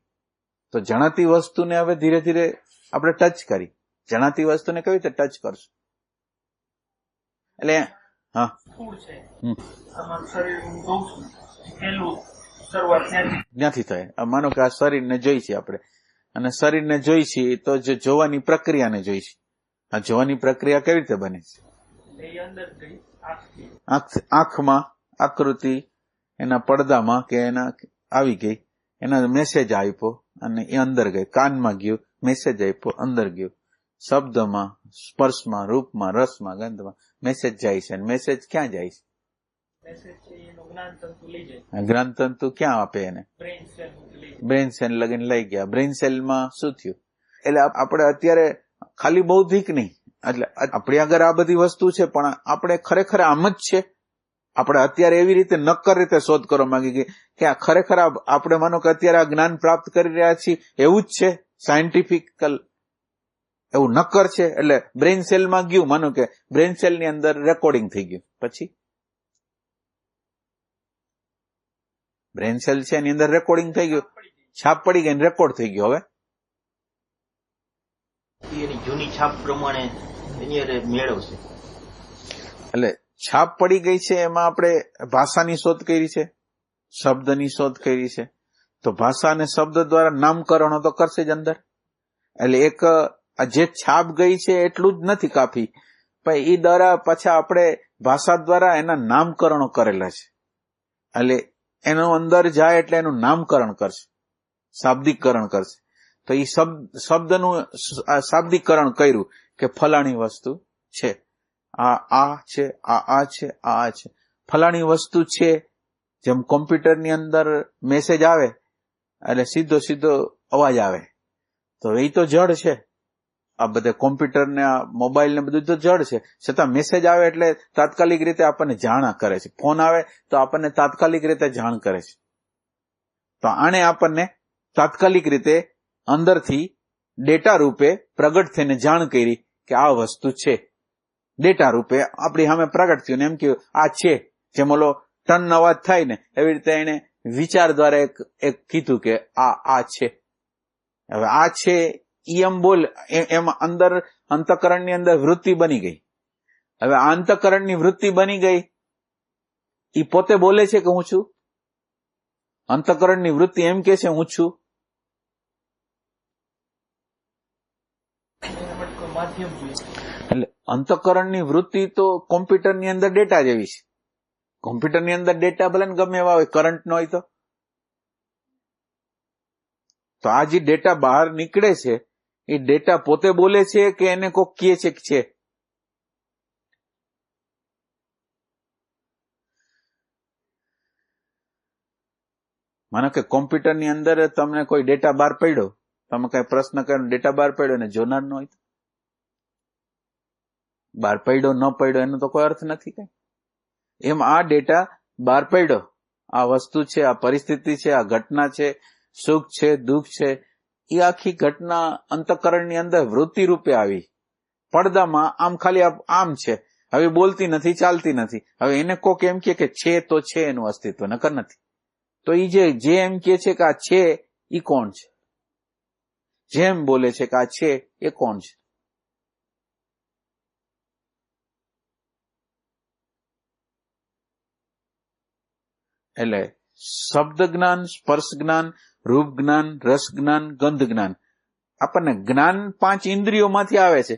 તો જણાતી વસ્તુને હવે ધીરે ધીરે આપણે ટચ કરી, જણાતી વસ્તુને કેવી રીતે ટચ કરશું? એટલે હા, સ્થૂળ છે, તમારું શરીર હું જોઉં છું, પહેલું શરૂઆત ત્યાંથી થાય. માનો કે આ શરીરને જોઈ છે આપણે, અને શરીરને જોઈ છીએ તો જે જોવાની પ્રક્રિયાને જોઈ છે. આ જોવાની પ્રક્રિયા કેવી રીતે બને છે? એ અંદર ગઈ આંખમાં આકૃતિ એના પડદામાં કે એના આવી ગઈ, એના મેસેજ આપ્યો અને એ અંદર ગઈ. કાનમાં ગયું, મેસેજ આપ્યો, અંદર ગયું. શબ્દમાં, સ્પર્શમાં, રૂપમાં, રસમાં, ગંધમાં મેસેજ જાય છે. મેસેજ ક્યાં જાય છે? મેસેજ છે એનું જ્ઞાનતંતુ લઈ જાય. જ્ઞાનતંતુ ક્યાં આપે એને? બ્રેઇન સેલ લઈ જાય. બ્રેઇન સેલ લગીને લઈ ગયા. બ્રેઇન સેલમાં શું થયું? એટલે આપણે અત્યારે ખાલી બૌદ્ધિક નહીં, એટલે આપણી આગળ આ બધી વસ્તુ છે, પણ આપણે ખરેખર આમ જ છે. આપણે અત્યારે એવી રીતે નક્કર રીતે શોધ કરવા માંગી ગઈ કે આ ખરેખર આપણે માનો કે અત્યારે આ જ્ઞાન પ્રાપ્ત કરી રહ્યા છીએ એવું જ છે, સાયન્ટિફિકલ એવું નક્કર છે. એટલે બ્રેઇન સેલમાં ગયું, માનો કે બ્રેઇન સેલની અંદર રેકોર્ડિંગ થઈ ગયું, પછી બ્રેઇન સેલ છે એની અંદર રેકોર્ડિંગ થઈ ગયું, છાપ પડી ગઈ, રેકોર્ડ થઈ ગયો. હવે એની જૂની છાપ પ્રમાણે એની અરે મેળવશે. એટલે છાપ પડી ગઈ છે, એમાં આપણે ભાષાની શોધ કરી છે, શબ્દની શોધ કરી છે. તો ભાષા અને શબ્દ દ્વારા નામકરણો તો કરશે જ અંદર. એટલે એક જે છાપ ગઈ છે એટલું જ નથી કાફી, પણ એ દ્વારા પાછા આપણે ભાષા દ્વારા એના નામકરણો કરેલા છે. એટલે એનો અંદર જાય એટલે એનું નામકરણ કરશે, શાબ્દિકકરણ કરશે. તો એ શબ્દનું શાબ્દિકકરણ કર્યું કે ફલાણી વસ્તુ છે, આ છે, આ છે, આ છે, ફલાણી વસ્તુ છે. જેમ કોમ્પ્યુટરની અંદર મેસેજ આવે એટલે સીધો સીધો અવાજ આવે, તો એ તો જડ છે. આ બધા કોમ્પ્યુટર ને મોબાઈલ ને બધું તો જડ છે, છતાં મેસેજ આવે એટલે તાત્કાલિક રીતે આપણને જાણ કરે છે. ફોન આવે તો આપણને તાત્કાલિક રીતે જાણ કરે છે. તો આને આપણને તાત્કાલિક રીતે અંદરથી ડેટા રૂપે પ્રગટ થઈને જાણ કરી કે આ વસ્તુ છે. ડેટા રૂપે આપણી સામે પ્રગટ થયું ને એમ કે આ છે. જેમ ઓલો ટન અવાજ થાય ને એવી રીતે એને વિચાર દ્વારા એક કીધું કે આ છે. હવે આ છે એમ બોલ, એમાં અંદર અંતઃકરણની અંદર વૃત્તિ બની ગઈ. હવે આ અંતઃકરણની વૃત્તિ બની ગઈ, એ પોતે બોલે છે કે હું છું? અંતઃકરણની વૃત્તિ એમ કે છે હું છું? એટલે અંતઃકરણની વૃત્તિ તો કોમ્પ્યુટરની અંદર ડેટા જેવી છે. કોમ્પ્યુટરની અંદર ડેટા ભલે ને ગમે એવા હોય, કરંટ નો હોય તો આ જે ડેટા બહાર નીકળે છે એ ડેટા પોતે બોલે છે કે એને કોક કહે છે કે છે? માનો કે કોમ્પ્યુટરની અંદર તમને કોઈ ડેટા બહાર પડ્યો, તમે કઈ પ્રશ્ન કર્યો, ડેટા બહાર પડ્યો ને જોનાર નો હોય, બહાર પડ્યો ન પડ્યો એનો તો કોઈ અર્થ નથી કઈ. એમ આ ડેટા બહાર પડ્યો, આ વસ્તુ છે, આ પરિસ્થિતિ છે, આ ઘટના છે, સુખ છે, દુઃખ છે, એ આખી ઘટના અંતઃકરણની અંદર વૃત્તિ રૂપે આવી પડદામાં. આમ ખાલી આમ છે, હવે બોલતી નથી, ચાલતી નથી. હવે એને કોક એમ કે છે તો છે એનું અસ્તિત્વ, નકર નથી. તો એ જે એમ કે છે કે આ છે એ કોણ છે? જેમ બોલે છે કે આ છે એ કોણ છે? એટલે શબ્દ જ્ઞાન, સ્પર્શ જ્ઞાન, રૂપ જ્ઞાન, રસ જ્ઞાન, ગંધ જ્ઞાન, આપણને જ્ઞાન 5 ઇન્દ્રિયોમાંથી આવે છે.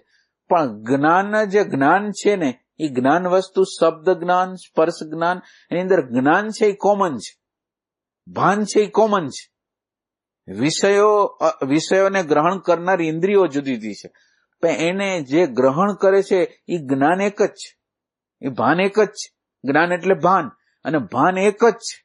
પણ જ્ઞાન જે જ્ઞાન છે ને એ જ્ઞાન વસ્તુ શબ્દ જ્ઞાન, સ્પર્શ જ્ઞાન, એની અંદર જ્ઞાન છે એ કોમન છે, ભાન છે એ કોમન છે. વિષયોને ગ્રહણ કરનાર ઇન્દ્રિયો જુદી જુદી છે, પણ એને જે ગ્રહણ કરે છે એ જ્ઞાન એક જ છે, એ ભાન એક જ છે. જ્ઞાન એટલે ભાન, અને ભાન એક જ છે.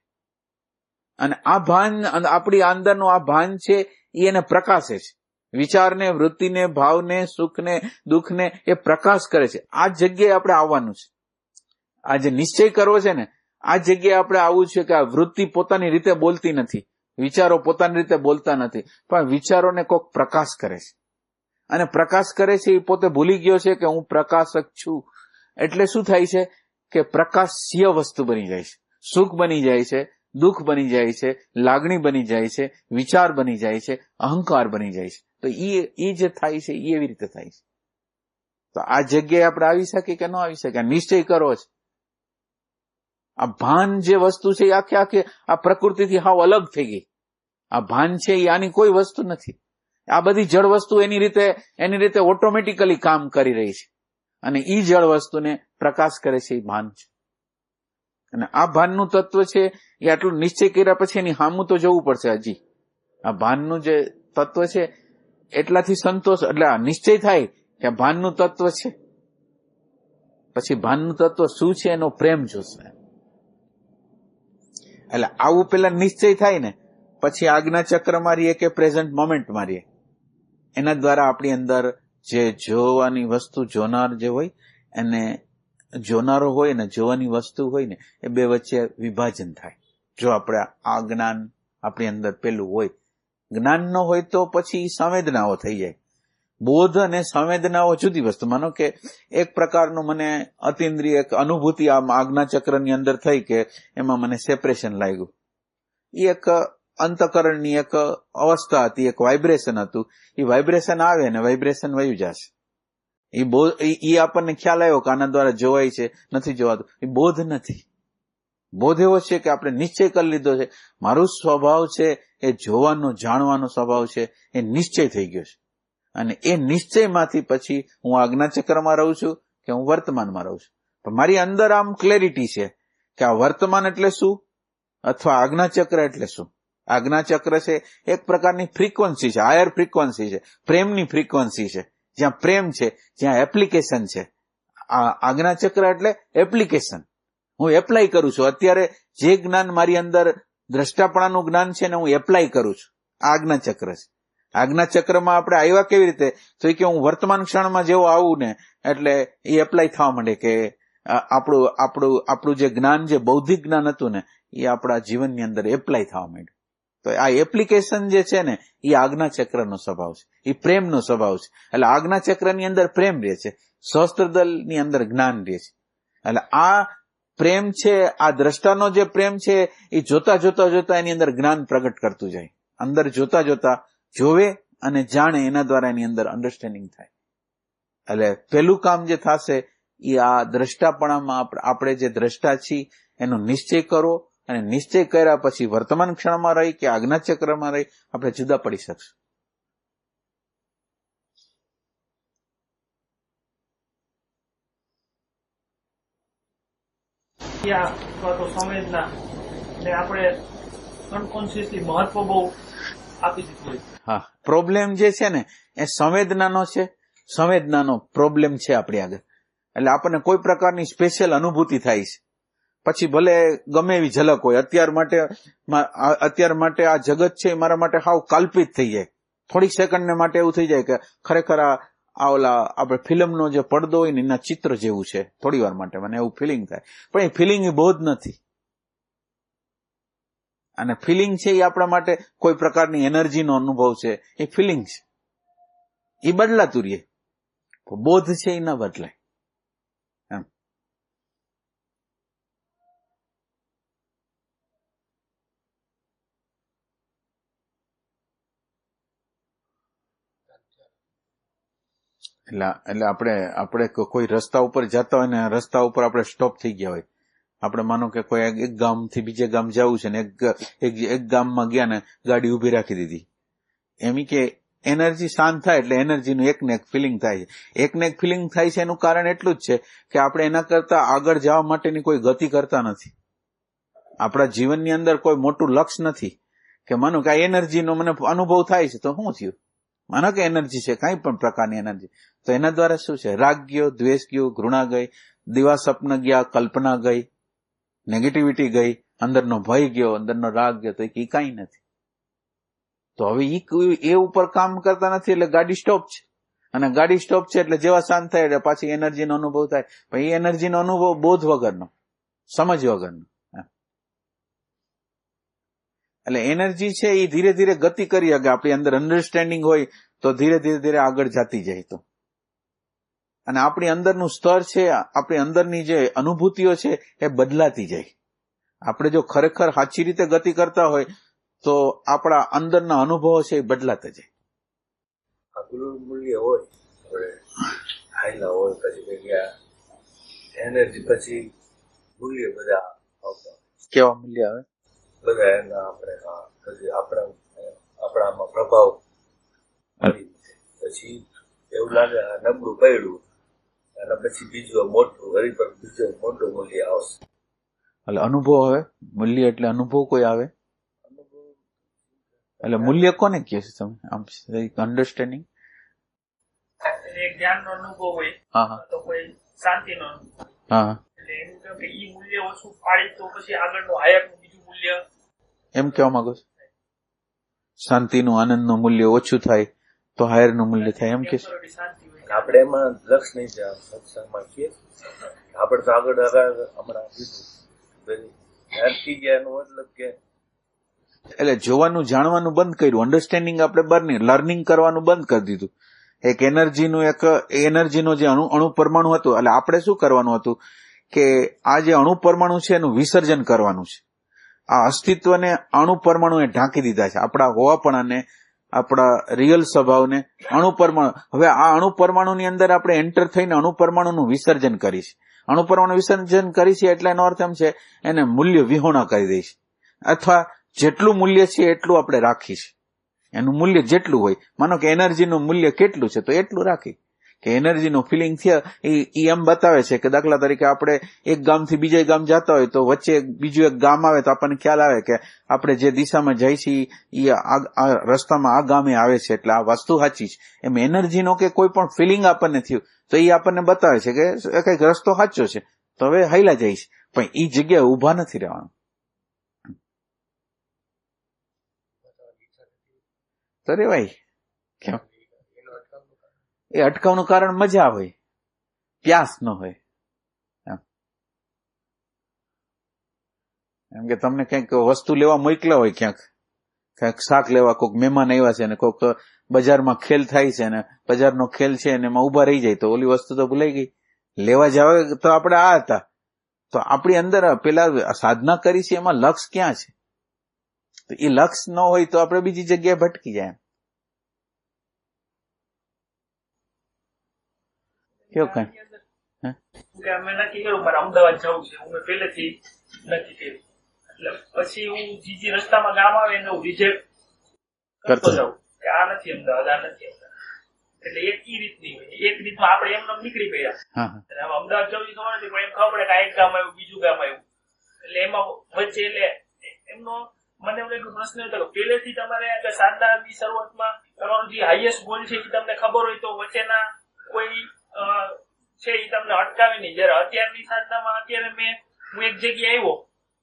અને આ ભાન, આપણી અંદરનું આ ભાન છે એ એને પ્રકાશે છે. વિચારને, વૃત્તિને, ભાવને, સુખને, દુઃખને એ પ્રકાશ કરે છે. આ જગ્યાએ આપણે આવવાનું છે. આ જે નિશ્ચય કરવો છે ને, આ જગ્યાએ આપણે આવવું છે કે આ વૃત્તિ પોતાની રીતે બોલતી નથી, વિચારો પોતાની રીતે બોલતા નથી, પણ વિચારોને કોક પ્રકાશ કરે છે. અને પ્રકાશ કરે છે એ પોતે ભૂલી ગયો છે કે હું પ્રકાશક છું. એટલે શું થાય છે કે પ્રકાશીય વસ્તુ બની જાય છે, સુખ બની જાય છે, દુઃખ બની જાય છે, લાગણી બની જાય છે, વિચાર બની જાય છે, અહંકાર બની જાય છે. તો એ જે થાય છે એ એવી રીતે થાય છે. તો આ જગ્યાએ આપણે આવી શકીએ કે ન આવી શકીએ? નિશ્ચય કરવો છે. આ ભાન જે વસ્તુ છે એ આખે આખી આ પ્રકૃતિથી હાવ અલગ થઈ ગઈ. આ ભાન છે એ આની કોઈ વસ્તુ નથી. આ બધી જળ વસ્તુ એની રીતે ઓટોમેટિકલી કામ કરી રહી છે. અને એ જળ વસ્તુને પ્રકાશ કરે છે એ ભાન છે. અને આ ભાનનું તત્વ છે એ આટલું નિશ્ચય કર્યા પછી એની સામું તો જવું પડશે. હજી આ ભાનનું જે તત્વ છે એટલાથી સંતોષ, એટલે આ નિશ્ચય થાય કે આ ભાનનું તત્વ છે, પછી ભાનનું તત્વ શું છે એનો પ્રેમ જોશે. એટલે આવું પેલા નિશ્ચય થાય ને પછી આજ્ઞા ચક્ર મારીએ કે પ્રેઝન્ટ મોમેન્ટ મારીએ, એના દ્વારા આપણી અંદર જે જોવાની વસ્તુ જોનાર જે હોય એને જોનારો હોય ને જોવાની વસ્તુ હોય ને એ બે વચ્ચે વિભાજન થાય. જો આપણે આ જ્ઞાન આપણી અંદર પેલું હોય, જ્ઞાન ન હોય તો પછી સંવેદનાઓ થઈ જાય. બોધ અને સંવેદનાઓ જુદી વસ્તુ. માનો કે એક પ્રકારનું મને અતિન્દ્રિય એક અનુભૂતિ આમ આજ્ઞા ચક્રની અંદર થઈ કે એમાં મને સેપરેશન લાગ્યું. એ એક અંતકરણની એક અવસ્થા હતી, એક વાઇબ્રેશન હતું. એ વાઇબ્રેશન આવે ને વાઇબ્રેશન વયું જશે. એ આપણને ખ્યાલ આવ્યો કે આના દ્વારા જોવાય છે, નથી જોવાતું. એ બોધ નથી. બોધ એવો છે કે આપણે નિશ્ચય કરી લીધો છે, મારો સ્વભાવ છે એ જોવાનો, જાણવાનો સ્વભાવ છે, એ નિશ્ચય થઈ ગયો છે. અને એ નિશ્ચયમાંથી પછી હું આજ્ઞાચક્રમાં રહું છું કે હું વર્તમાનમાં રહું છું. પણ મારી અંદર આમ ક્લેરિટી છે કે આ વર્તમાન એટલે શું અથવા આજ્ઞાચક્ર એટલે શું. આજ્ઞાચક્ર છે એક પ્રકારની ફ્રીક્વન્સી છે, હાયર ફ્રીક્વન્સી છે, પ્રેમની ફ્રીક્વન્સી છે. જ્યાં પ્રેમ છે, જ્યાં એપ્લિકેશન છે. આ આજ્ઞાચક્ર એટલે એપ્લિકેશન. હું એપ્લાય કરું છું. અત્યારે જે જ્ઞાન મારી અંદર દ્રષ્ટાપણાનું જ્ઞાન છે ને હું એપ્લાય કરું છું. આ આજ્ઞાચક્ર છે. આજ્ઞાચક્રમાં આપણે આવ્યા કેવી રીતે? તો કે હું વર્તમાન ક્ષણમાં જેવો આવું ને એટલે એ એપ્લાય થવા માંડે કે આપણું જે જ્ઞાન, જે બૌદ્ધિક જ્ઞાન હતું ને એ આપણા જીવનની અંદર એપ્લાય થવા માંડ્યું. તો આ એપ્લિકેશન જે છે ને એ આજ્ઞાચક્રનો સ્વભાવ છે, એ પ્રેમનો સ્વભાવ છે. એટલે આજ્ઞાચક્રની અંદર પ્રેમ રહે છે, સહસ્ત્રદળની અંદર જ્ઞાન રહે છે. એટલે આ પ્રેમ છે, આ દ્રષ્ટાનો જે પ્રેમ છે એ જોતા જોતા જોતા એની અંદર જ્ઞાન પ્રગટ કરતું જાય. અંદર જોતા જોતા જોવે અને જાણે, એના દ્વારા એની અંદર અન્ડરસ્ટેન્ડિંગ થાય. એટલે પેલું કામ જે થશે એ આ દ્રષ્ટાપણામાં આપણે જે દ્રષ્ટા છીએ એનો નિશ્ચય કરો. અને નિશ્ચય કર્યા પછી વર્તમાન ક્ષણમાં રહી કે આજ્ઞાચક્રમાં રહી આપણે જુદા પડી શકશું. અથવા તો સંવેદના ને આપણે અનકોન્શિયસલી મહત્વ બહુ આપી દીધું હોય. હા, પ્રોબ્લેમ જે છે ને એ સંવેદનાનો છે. સંવેદનાનો પ્રોબ્લેમ છે આપણી આગળ. એટલે આપણને કોઈ પ્રકારની સ્પેશિયલ અનુભૂતિ થાય છે. પછી ભલે ગમે એવી ઝલક હોય. અત્યાર માટે આ જગત છે મારા માટે હાવ કલ્પિત થઈ જાય. થોડીક સેકન્ડને માટે એવું થઈ જાય કે ખરેખર આપણે ફિલ્મનો જે પડદો હોય ને એના ચિત્ર જેવું છે. થોડી વાર માટે મને એવું ફિલિંગ થાય, પણ એ ફિલિંગ એ બહુ જ નથી. અને ફિલિંગ છે એ આપણા માટે કોઈ પ્રકારની એનર્જીનો અનુભવ છે, એ ફિલિંગ છે. એ બદલાતું રહે. બોધ છે એ ના બદલાય. એટલે આપણે કોઈ રસ્તા ઉપર જતા હોય ને રસ્તા ઉપર આપણે સ્ટોપ થઈ ગયા હોય. આપણે માનો કે કોઈ એક ગામથી બીજે ગામ જવું છે ને એક ગામમાં ગયા ને ગાડી ઉભી રાખી દીધી. એમ કે એનર્જી શાંત થાય એટલે એનર્જીનું એકને એક ફિલિંગ થાય છે. એકને એક ફિલિંગ થાય છે એનું કારણ એટલું જ છે કે આપણે એના કરતા આગળ જવા માટેની કોઈ ગતિ કરતા નથી. આપણા જીવનની અંદર કોઈ મોટું લક્ષ્ય નથી કે માનો કે આ એનર્જીનો મને અનુભવ થાય છે તો શું થયું. માનો કે એનર્જી છે, કઈ પણ પ્રકારની એનર્જી, તો એના દ્વારા શું છે? રાગ ગયો, દ્વેષ ગયો, ઘૃણા ગઈ, દિવા સપન ગયા, કલ્પના ગઈ, નેગેટિવિટી ગઈ, અંદરનો ભય ગયો, અંદરનો રાગ ગયો, તો એ કઈ નથી. તો હવે એ ઉપર કામ કરતા નથી એટલે ગાડી સ્ટોપ છે, અને ગાડી સ્ટોપ છે એટલે જેવા શાંત થાય એટલે પાછી એનર્જીનો અનુભવ થાય. પણ એ એનર્જીનો અનુભવ બોધ વગરનો, સમજ વગરનો. એટલે એનર્જી છે એ ધીરે ધીરે ગતિ કરી શકે. આપણી અંદર અન્ડરસ્ટેન્ડિંગ હોય તો ધીરે ધીરે આગળ જતી જાય. તો અને આપણી અંદરનું સ્તર છે, આપણી અંદરની જે અનુભૂતિઓ છે એ બદલાતી જાય. આપણે જો ખરેખર સાચી રીતે ગતિ કરતા હોય તો આપણા અંદરના અનુભવો છે એ બદલાતા જાય. આગલું મૂલ્ય હોય આપણે હાઈલા હોય પછી ગયા એનર્જી પછી મૂલ્ય બધા આવતા. કેવા મૂલ્ય આવે? બધા એના આપણે પછી આપણામાં પ્રભાવ આવી પછી એવું લાગે નબળું પડ્યું અને પછી બીજું મોટું હરી પર બીજું મોટું મૂલ્ય આવશે. એટલે અનુભવ આવે. મૂલ્ય એટલે અનુભવ કોઈ આવે. એટલે મૂલ્ય કોને કહે છે તમે આમ અન્ડરસ્ટેન્ડિંગ? એક જ્ઞાનનો અનુભવ હોય હા તો કોઈ શાંતિનો અનુભવ. હા, એટલે એમ કહે કે ઈ મૂલ્ય ઓછું પાડી તો પછી આગળનું હાયરનું બીજું મૂલ્ય એમ કેવા માંગો છો? શાંતિનું આનંદનું મૂલ્ય ઓછું થાય તો હાયરનું મૂલ્ય થાય એમ કે છે? શાંતિ હોય. આપણે એમાં લક્ષ નહીં જાય સત્સંગમાં છીએ આપણે તો આગળ હમણાં કીધું અટકી ગયા એનો મતલબ કે એટલે જોવાનું જાણવાનું બંધ કર્યું. અન્ડરસ્ટેન્ડિંગ આપણે બહારની લર્નિંગ કરવાનું બંધ કરી દીધું. એક એનર્જીનો જે અણુ પરમાણુ હતું એટલે આપણે શું કરવાનું હતું કે આ જે અણુ પરમાણુ છે એનું વિસર્જન કરવાનું છે. આ અસ્તિત્વને અણુ પરમાણુએ ઢાંકી દીધા છે. આપણા હોવાપણાને, આપણા રિયલ સ્વભાવને અણુ પરમાણુ. હવે આ અણુ પરમાણુની અંદર આપણે એન્ટર થઈને અણુ પરમાણુનું વિસર્જન કરીશ. અણુ પરમાણુ વિસર્જન કરીશ એટલે એનો અર્થ એમ છે એને મૂલ્ય વિહોણા કરી દઈશ, અથવા જેટલું મૂલ્ય છે એટલું આપણે રાખીશ. એનું મૂલ્ય જેટલું હોય, માનો કે એનર્જીનું મૂલ્ય કેટલું છે તો એટલું રાખી. કે એનર્જીનું ફિલિંગ થયા એ એમ બતાવે છે કે દાખલા તરીકે આપણે એક ગામથી બીજા ગામ જતા હોય તો વચ્ચે બીજું એક ગામ આવે તો આપણને ખ્યાલ આવે કે આપણે જે દિશામાં જઈ છીએ એ આ રસ્તામાં આ ગામે આવે છે એટલે આ વસ્તુ સાચી છે. એમ એનર્જીનો કે કોઈ પણ ફિલિંગ આપણને થયું તો એ આપણને બતાવે છે કે કંઈક રસ્તો સાચો છે તો હવે હાઈલા જઈશ. પણ એ જગ્યાએ ઊભા નથી રહેવાનું. તો રેવાય કેમ? એ અટકાવનું કારણ મજા હોય, પ્યાસ ન હોય. એમ કે તમને કંઈક વસ્તુ લેવા મોકલ્યા હોય, ક્યાંક શાક લેવા કોઈક મહેમાન આવ્યા છે અને કોઈક બજારમાં ખેલ થાય છે અને બજારનો ખેલ છે અને એમાં ઉભા રહી જાય તો ઓલી વસ્તુ તો ભૂલાઈ ગઈ. લેવા જાવ તો આપણે આ હતા. તો આપણી અંદર પેલા સાધના કરી છે એમાં લક્ષ ક્યાં છે? તો એ લક્ષ ન હોય તો આપણે બીજી જગ્યાએ ભટકી જાય. કેવું કઈ મેં નક્કી કર્યું મારે અમદાવાદ જવું છે. હું પહેલેથી નક્કી કર્યું. એટલે પછી હું જે રસ્તામાં ગામ આવે એને હું રિજેક્ટ કરતો જાઉં કે આ નથી અમદાવાદ, આ નથી અમદાવાદ. એટલે એક ઈ રીતની હોય. એક રીતમાં આપણે એમને નીકળી ગયા. અમદાવાદ જવું ખબર નથી પણ એમ ખબર પડે કે આ એક ગામ આવ્યું, બીજું ગામ આવ્યું. એટલે એમાં વચ્ચે એટલે એમનો મને એમ લાગ્યું પ્રશ્ન હતો કે પહેલેથી તમારે સાધનાની શરૂઆતમાં તમારો જે હાઈએસ્ટ ગોલ છે એ તમને ખબર હોય તો વચ્ચેના કોઈ છે એ તમને અટકાવે નહીં. જયારે અત્યારની સાધનામાં અત્યારે હું એક જગ્યાએ આવ્યો,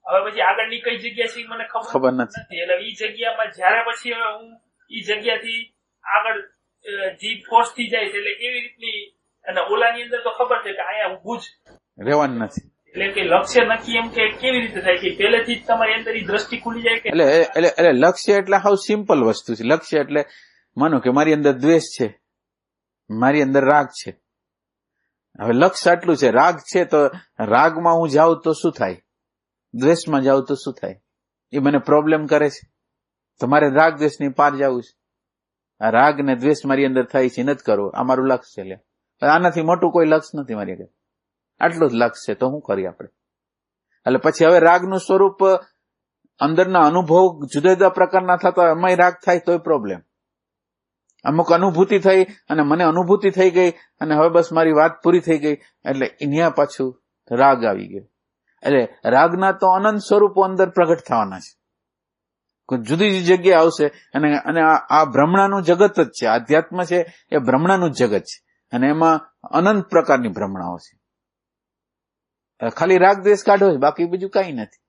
હવે પછી આગળની કઈ જગ્યા છે મને ખબર નથી. એટલે એ જગ્યામાં જયારે પછી હવે હું એ જગ્યાથી આગળ જીપ ફોર્સ થઈ જાય છે. એટલે કેવી રીતની અને ઓલાની અંદર તો ખબર છે કે અહીંયા ઊભું જ રહેવાનું નથી. એટલે કે લક્ષ્ય નક્કી એમ કે કેવી રીતે થાય કે પહેલેથી જ તમારી અંદર એ દ્રષ્ટિ ખુલી જાય કે એટલે લક્ષ્ય એટલે હાવ સિમ્પલ વસ્તુ છે. લક્ષ્ય એટલે માનો કે મારી અંદર દ્વેષ છે, મારી અંદર રાગ છે. હવે લક્ષ્ય આટલું છે, રાગ છે તો રાગમાં હું જાઉં તો શું થાય, દ્વેષમાં જાઉં તો શું થાય, એ મને પ્રોબ્લેમ કરે છે. તો મારે રાગ દ્વેષની પાર જવું છે. આ રાગ ને દ્વેષ મારી અંદર થાય છે નથી કરવો, આ મારું લક્ષ્ય છે. આનાથી મોટું કોઈ લક્ષ્ય નથી મારી આગળ. આટલું જ લક્ષ્ય છે તો શું કરીએ આપણે? એટલે પછી હવે રાગનું સ્વરૂપ અંદરના અનુભવ જુદા જુદા પ્રકારના થતા હોય, એમાં રાગ થાય તોય પ્રોબ્લેમ. અમુક અનુભૂતિ થઈ અને મને અનુભૂતિ થઈ ગઈ અને હવે બસ મારી વાત પૂરી થઈ ગઈ એટલે અહીંયા પાછું રાગ આવી ગયો. એટલે રાગના તો અનંત સ્વરૂપો અંદર પ્રગટ થવાના છે, કોઈ જુદી જુદી જગ્યાએ આવશે. અને આ ભ્રમણાનું જગત જ છે. આધ્યાત્મ છે એ ભ્રમણાનું જ જગત છે અને એમાં અનંત પ્રકારની ભ્રમણાઓ છે. ખાલી રાગ દ્વેષ કાઢો છે, બાકી બીજું કઈ નથી.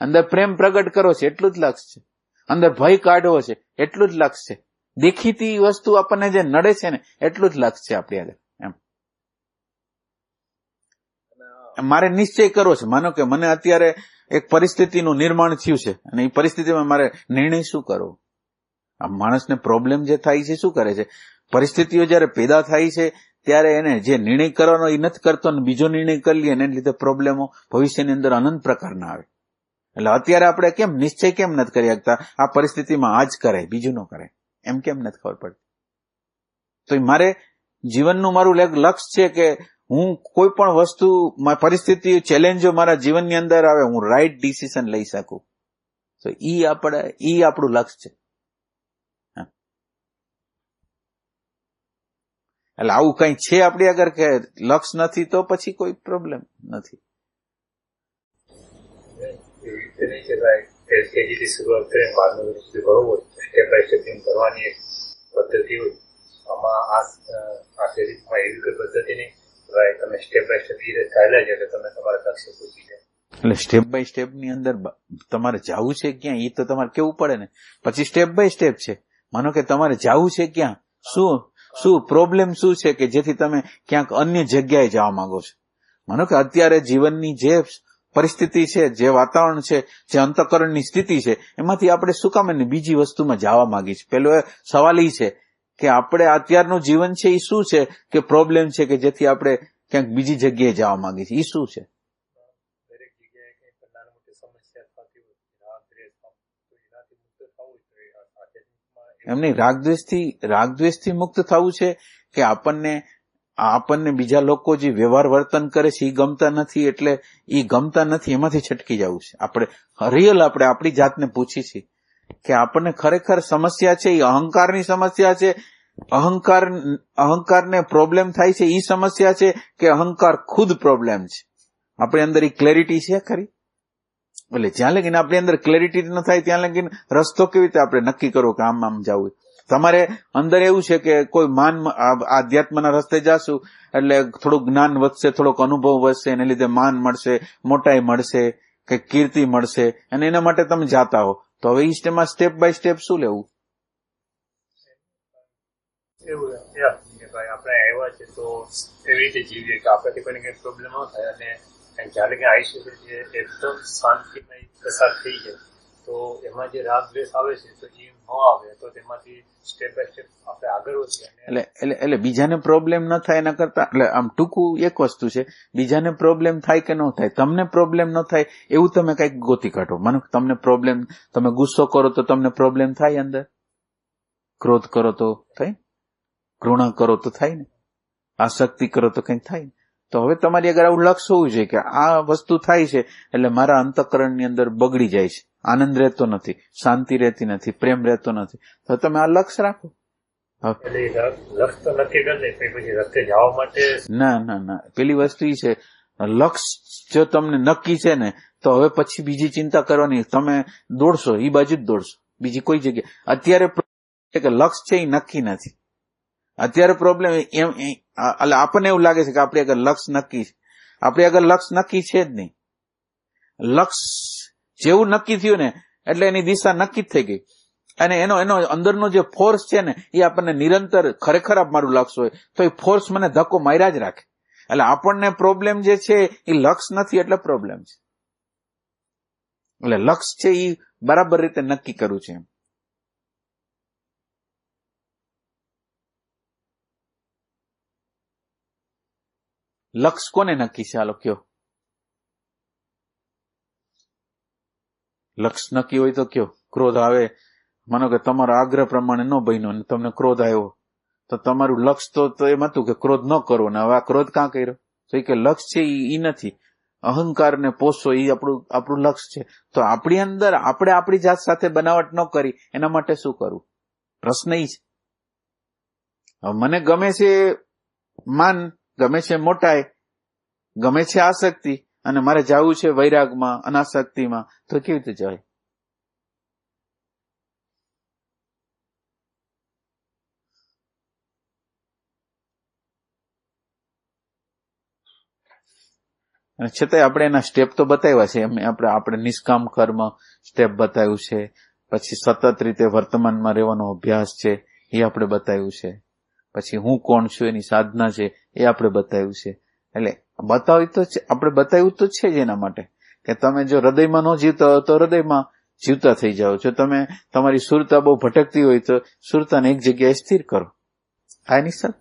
અંદર પ્રેમ પ્રગટ કરો છે એટલું જ લક્ષ છે. અંદર ભય કાઢવો છે, એટલું જ લક્ષ છે. દેખીતી વસ્તુ આપણને જે નડે છે ને એટલું જ લક્ષ છે આપણી આગળ. એમ મારે નિશ્ચય કરવો છે. માનો કે મને અત્યારે એક પરિસ્થિતિનું નિર્માણ થયું છે અને એ પરિસ્થિતિમાં મારે નિર્ણય શું કરવો. આ માણસને પ્રોબ્લેમ જે થાય છે શું કરે છે, પરિસ્થિતિઓ જયારે પેદા થાય છે ત્યારે એને જે નિર્ણય કરવાનો એ નથી કરતો અને બીજો નિર્ણય કરી લે, એને લીધે પ્રોબ્લેમો ભવિષ્યની અંદર અનંત પ્રકારના આવે. એટલે અત્યારે આપણે કેમ નિશ્ચય કેમ નથી કરી શકતા, આ પરિસ્થિતિમાં આ જ કરાય બીજું ન કરાય, એમ કેમ નથી ખબર પડતી. તો મારે જીવનનું મારું લક્ષ્ય છે કે હું કોઈ પણ વસ્તુ પરિસ્થિતિ ચેલેન્જો મારા જીવનની અંદર આવે હું રાઈટ ડિસિઝન લઈ શકું. તો ઈ આપણું લક્ષ્ય છે. એટલે આવું કઈ છે આપણી આગળ કે લક્ષ નથી તો પછી કોઈ પ્રોબ્લેમ નથી. શરૂઆત કરીને બહારનું સુધી બરોબર સ્ટેપ બાય સ્ટેપ કરવાની એક પદ્ધતિ હોય. આમાં આ શરીરમાં એવી કોઈ પદ્ધતિ નહીં, તમે સ્ટેપ બાય સ્ટેપ ચાલ્યા છે એટલે તમે તમારા લક્ષ્ય પહોંચી જાય. એટલે સ્ટેપ બાય સ્ટેપ ની અંદર તમારે જવું છે ક્યાં એ તો તમારે કેવું પડે ને. પછી સ્ટેપ બાય સ્ટેપ છે. માનો કે તમારે જવું છે ક્યાં, શું પ્રોબ્લેમ શું છે કે જેથી તમે ક્યાંક અન્ય જગ્યાએ જવા માંગો છો. માનો કે અત્યારે જીવનની જે પરિસ્થિતિ છે, જે વાતાવરણ છે, જે અંતઃકરણની સ્થિતિ છે, એમાંથી આપણે શું કામ બીજી વસ્તુમાં જવા માંગીએ છીએ. પેલો સવાલ એ છે કે આપણે અત્યારનું જીવન છે એ શું છે કે પ્રોબ્લેમ છે કે જેથી આપણે ક્યાંક બીજી જગ્યાએ જવા માંગીએ છીએ, એ શું છે. દરેક જગ્યાએ કંઈ પણ નાની મોટી સમસ્યા થતી હોય, એનાથી મુક્ત થવું જોઈએ. એમની રાગદ્વેષથી મુક્ત થવું છે કે આપણને બીજા લોકો જે વ્યવહાર વર્તન કરે છે એ ગમતા નથી, એટલે એ ગમતા નથી એમાંથી છટકી જવું છે. આપણે આપણી જાતને પૂછી છીએ કે આપણને ખરેખર સમસ્યા છે એ અહંકારની સમસ્યા છે, અહંકારને પ્રોબ્લેમ થાય છે એ સમસ્યા છે કે અહંકાર ખુદ પ્રોબ્લેમ છે. આપણી અંદર એ ક્લેરિટી છે ખરી. એટલે જ્યાં લગીને આપણી અંદર ક્લેરિટી ન થાય ત્યાં લગીને રસ્તો કેવી રીતે આપણે નક્કી કરવો કે આમ જવું. તમારે અંદર એવું છે કે કોઈ આધ્યાત્મના રસ્તે જાશું એટલે થોડુંક જ્ઞાન વધશે, થોડોક અનુભવ વધશે, એને લીધે માન મળશે, મોટાઈ મળશે, કે કીર્તિ મળશે, અને એના માટે તમે જાતા હો. તો હવે એમાં સ્ટેપ બાય સ્ટેપ શું લેવું. એવું કે ભાઈ આપણે આવ્યા છે તો એવી રીતે જીવીએ કે આપણાથી કોઈને કંઈ પ્રોબ્લેમ ન થાય અને જ્યારે કે આવી શકે છે એકદમ શાંતિમય પસાર થઈ જાય. તો એમાં જે રાગ દ્વેષ આવે છે તો એ ન આવે તો તેમાંથી સ્ટેપ બાય સ્ટેપ આપણે આગળ વધીએ. એટલે બીજાને પ્રોબ્લેમ ન થાય એના કરતા, એટલે આમ ટૂંકું એક વસ્તુ છે, બીજાને પ્રોબ્લેમ થાય કે ન થાય, તમને પ્રોબ્લેમ ન થાય એવું તમે કઈક ગોતી કાઢો. માનો કે તમને પ્રોબ્લેમ, તમે ગુસ્સો કરો તો તમને પ્રોબ્લેમ થાય અંદર, ક્રોધ કરો તો થાય, ઘૃણા કરો તો થાય ને, આસક્તિ કરો તો કંઈક થાય ને. તો હવે તમારી આગળ આવું લક્ષ્ય હોવું જોઈએ કે આ વસ્તુ થાય છે એટલે મારા અંતઃકરણની અંદર બગડી જાય છે, આનંદ રહેતો નથી, શાંતિ રહેતી નથી, પ્રેમ રહેતો નથી. તો તમે આ લક્ષ્ય રાખો. લક્ષ્ય તો નક્કી કરી દે પછી રસ્તે જવા માટે ના પેલી વસ્તુ એ છે, લક્ષ્ય જો તમને નક્કી છે ને તો હવે પછી બીજી ચિંતા કરવાની, તમે દોડશો એ બાજુ જ દોડશો, બીજી કોઈ જગ્યાએ. અત્યારે કે લક્ષ્ય છે એ નક્કી નથી. અત્યારે પ્રોબ્લેમ એટલે આપણને એવું લાગે છે કે આપણી આગળ લક્ષ્ય નક્કી છે. આપણી આગળ લક્ષ્ય નક્કી છે જ નહીં. લક્ષ્ય જેવું નક્કી થયું ને એટલે એની દિશા નક્કી જ થઈ ગઈ, અને એનો અંદરનો જે ફોર્સ છે ને એ આપણને નિરંતર ખરેખર મારું લક્ષ્ય હોય તો એ ફોર્સ મને ધક્કો માર્યા જ રાખે. એટલે આપણને પ્રોબ્લેમ જે છે એ લક્ષ્ય નથી એટલે પ્રોબ્લેમ છે. એટલે લક્ષ્ય છે એ બરાબર રીતે નક્કી કરવું છે. એમ લક્ષ્ય કોને નક્કી છે? હાલો કયો. લક્ષ્ય નક્કી હોય તો કયો. ક્રોધ આવે, માનો કે તમારો આગ્રહ પ્રમાણે ન બન્યો અને તમને ક્રોધ આવ્યો તો તમારું લક્ષ્ય તો એમ હતું કે ક્રોધ ન કરવો, ને હવે આ ક્રોધ કાં કર્યો? તો એ કે લક્ષ્ય છે એ નથી, અહંકારને પોષો એ આપણું લક્ષ્ય છે. તો આપણી અંદર આપણે આપણી જાત સાથે બનાવટ ન કરી એના માટે શું કરવું? પ્રશ્ન એ છે. હવે મને ગમે છે માન, ગમે છે મોટાઈ, ગમે છે આસક્તિ, અને મારે જવું છે વૈરાગમાં, અનાસક્તિમાં, તો કેવી રીતે જાય? છતાંય આપણે એના સ્ટેપ તો બતાવ્યા છે. આપણે નિષ્કામ કર્મ સ્ટેપ બતાવ્યું છે, પછી સતત રીતે વર્તમાનમાં રહેવાનો અભ્યાસ છે એ આપણે બતાવ્યું છે. પછી હું કોણ છું એની સાધના છે એ આપણે બતાવ્યું છે. એટલે બતાવ્યું તો છે, આપણે બતાવ્યું તો છે જ એના માટે કે તમે જો હૃદયમાં ન જીવતા હો તો હૃદયમાં જીવતા થઈ જાઓ. જો તમે તમારી સુરતા બહુ ભટકતી હોય તો સુરતાને એક જગ્યાએ સ્થિર કરો. થાય નહીં સર?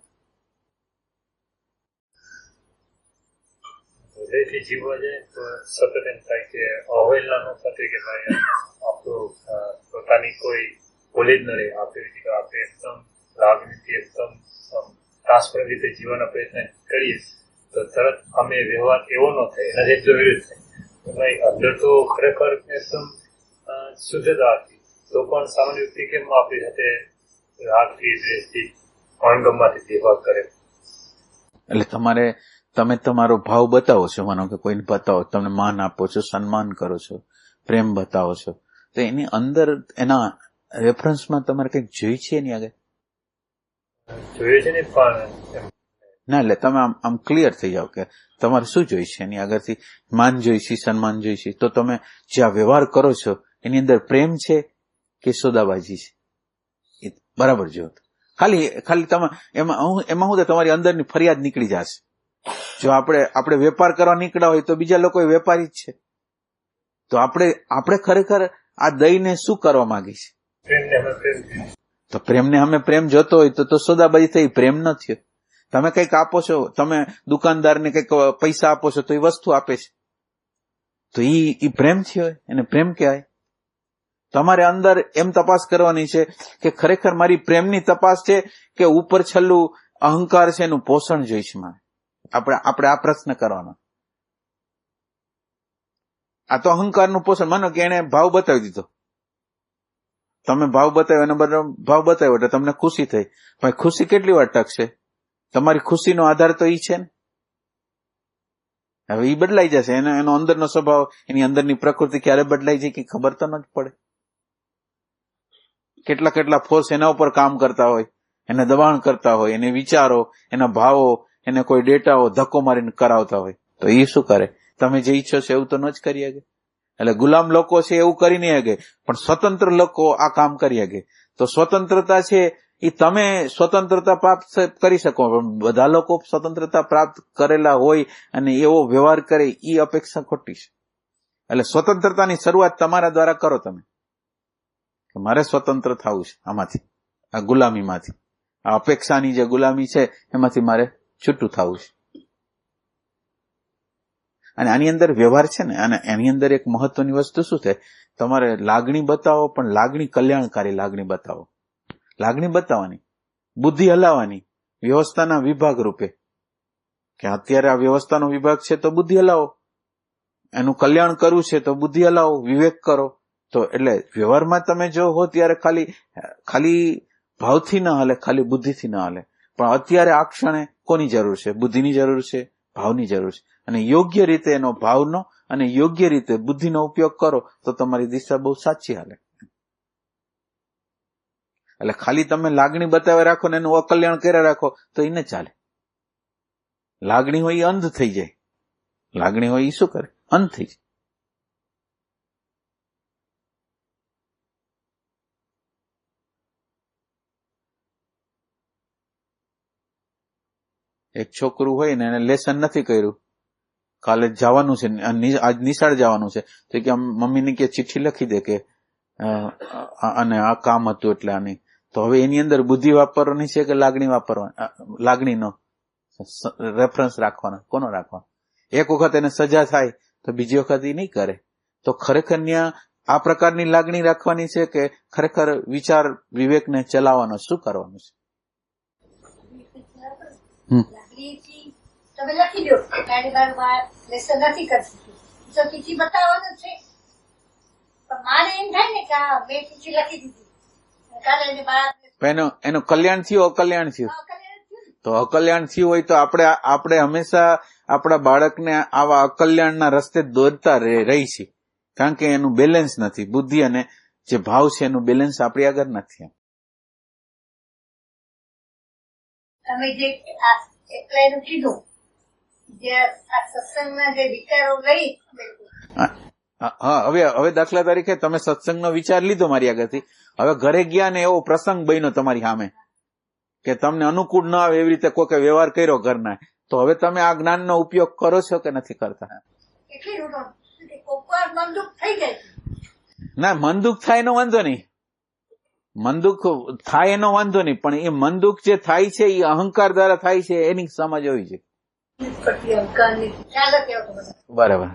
હૃદયથી જીવવા જાય તો સતત એમ થાય કે અવહેલના ન થતી કે ભાઈ આપણું પોતાની કોઈ કોલેજ ન રહે. આપણે એકદમ લાગણીથી એકદમ ટ્રાન્સપરન્ટ રીતે જીવવાનો પ્રયત્ન કરીએ તો તરત અમે વ્યવહાર એવો ન થાય, એના જેટલો વિરુદ્ધ થાય. ભાઈ અંદર તો ખરેખર એકદમ શુદ્ધતા હતી તો પણ સામાન્ય વ્યક્તિ કેમ આપણી સાથે રાગથી દ્વેષથી અણગમમાંથી વ્યવહાર કરે? એટલે તમે તમારો ભાવ બતાવો છો, માનો કે કોઈને બતાવો, તમે માન આપો છો, સન્માન કરો છો, પ્રેમ બતાવો છો, તો એની અંદર એના રેફરન્સમાં તમારે કંઈક જોઈ છે એની આગળ? જોઈએ છે ને પણ ના, એટલે તમે આમ ક્લિયર થઈ જાઓ કે તમારે શું જોઈ છે એની આગળથી. માન જોઈ છે, સન્માન જોઈ છે, તો તમે જે આ વ્યવહાર કરો છો એની અંદર પ્રેમ છે કે સોદાબાજી છે એ બરાબર જો. ખાલી તમે એમાં હું તમારી અંદરની ફરિયાદ નીકળી જશે. જો આપણે વેપાર કરવા નીકળ્યા હોય તો બીજા લોકો વેપારી જ છે, તો આપણે ખરેખર આ દઈને શું કરવા માંગી છે? તો પ્રેમને અમે પ્રેમ જોતો હોય તો સોદાબાજી થઈ, પ્રેમ ન થયો. તમે કંઈક આપો છો, તમે દુકાનદારને કંઈક પૈસા આપો છો તો એ વસ્તુ આપે છે, તો ઈ પ્રેમ થયો, એને પ્રેમ કહેવાય. તમારે અંદર એમ તપાસ કરવાની છે કે ખરેખર મારી પ્રેમની તપાસ છે કે ઉપર છેલ્લું અહંકાર છે એનું પોષણ જોઈશ મારે. આપણે આ પ્રશ્ન કરવાનો. આ તો અહંકારનું પોષણ. માનો કે એને ભાવ બતાવી દીધો, તમે ભાવ બતાવ્યો, એનો ભાવ બતાવ્યો એટલે તમને ખુશી થઈ, પણ ખુશી કેટલી વાર ટકશે? તમારી ખુશીનો આધાર તો ઈ છે ને. હવે ઈ બદલાઈ જશે, એનો અંદરનો સ્વભાવ, એની અંદરની પ્રકૃતિ ક્યારે બદલાઈ જાય કે ખબર તો ન જ પડે. કેટલા ફોર્સ એના ઉપર કામ કરતા હોય, એને દબાણ કરતા હોય, એને વિચારો, એના ભાવો, એને કોઈ ડેટાઓ ધક્કો મારીને કરાવતા હોય, તો એ શું કરે? તમે જે ઈચ્છો છો એવું તો ન જ કરી શકે. એટલે ગુલામ લોકો છે એવું કરી નહીં શકે, પણ સ્વતંત્ર લોકો આ કામ કરી શકે. તો સ્વતંત્રતા છે એ તમે સ્વતંત્રતા પ્રાપ્ત કરી શકો, પણ બધા લોકો સ્વતંત્રતા પ્રાપ્ત કરેલા હોય અને એવો વ્યવહાર કરે એ અપેક્ષા ખોટી છે. એટલે સ્વતંત્રતાની શરૂઆત તમારા દ્વારા કરો તમે, કે મારે સ્વતંત્ર થવું છે આમાંથી, આ ગુલામીમાંથી, આ અપેક્ષાની જે ગુલામી છે એમાંથી મારે છૂટું થવું છે. અને આની અંદર વ્યવહાર છે ને, અને એની અંદર એક મહત્વની વસ્તુ શું છે? તમારે લાગણી બતાવો, પણ લાગણી કલ્યાણકારી લાગણી બતાવો. લાગણી બતાવવાની, બુદ્ધિ હલાવવાની વ્યવસ્થાના વિભાગ રૂપે, કે અત્યારે આ વ્યવસ્થાનો વિભાગ છે તો બુદ્ધિ હલાવો, એનું કલ્યાણ કરવું છે તો બુદ્ધિ હલાવો, વિવેક કરો. તો એટલે વ્યવહારમાં તમે જો હો ત્યારે ખાલી ભાવથી ન હાલે, ખાલી બુદ્ધિથી ન હાલે. પણ અત્યારે આ ક્ષણે કોની જરૂર છે? બુદ્ધિની જરૂર છે, ભાવની જરૂર છે. અને યોગ્ય રીતે એનો ભાવનો અને યોગ્ય રીતે બુદ્ધિનો ઉપયોગ કરો તો તમારી દિશા બહુ સાચી હાલે. એટલે ખાલી તમે લાગણી બતાવે રાખો ને એનું અકલ્યાણ કર્યા રાખો તો એ ન ચાલે. લાગણી હોય એ અંધ થઈ જાય. લાગણી હોય એ શું કરે? અંધ થઈ જાય. એક છોકરું હોય ને એને લેસન નથી કર્યું, કાલે જવાનું છે, આજ નિશાળ જવાનું છે, તો કે મમ્મીને કે ચિઠ્ઠી લખી દે કે અને આ કામ હતું એટલે આની. તો હવે એની અંદર બુદ્ધિ વાપરવાની છે કે લાગણી વાપરવાની? લાગણીનો રેફરન્સ રાખવાનો. કોનો રાખવાનો? એક વખત એને સજા થાય તો બીજી વખત એ નહીં કરે. તો ખરેખર ત્યાં આ પ્રકારની લાગણી રાખવાની છે કે ખરેખર વિચાર વિવેકને ચલાવવાનો? શું કરવાનું છે? તમે લખી દો એની બારમાં લેસન નથી કરતી તો ચીઠી બતાવવાનું છે, પણ મારે એમ થાય ને કે મેં ચીઠી લખી દીધી કાલે એની બાર એનું કલ્યાણ થયું, અકલ્યાણ થયું? તો અકલ્યાણ થયું હોય તો આપણે હંમેશા આપણા બાળકને આવા અકલ્યાણના રસ્તે દોરતા રહી છે, કારણ કે એનું બેલેન્સ નથી. બુદ્ધિ અને જે ભાવ છે એનું બેલેન્સ આપણી આગળ નથી. તમે જે એટલે એનું કીધું જે આ સત્સંગના જે વિચારો લઈ હા, હવે દાખલા તરીકે તમે સત્સંગનો વિચાર લીધો મારી આગળથી, હવે ઘરે ગયા ને એવો પ્રસંગ બન્યો તમારી સામે કે તમને અનુકૂળ ન આવે એવી રીતે કોઈ વ્યવહાર કર્યો ઘરના, તો હવે તમે આ જ્ઞાનનો ઉપયોગ કરો છો કે નથી કરતા? ના, મનદુખ થાય એનો વાંધો નહીં, મનદુખ થાય એનો વાંધો નહીં, પણ એ મનદુખ જે થાય છે એ અહંકાર દ્વારા થાય છે એની સમજ હોવી છે. બરાબર.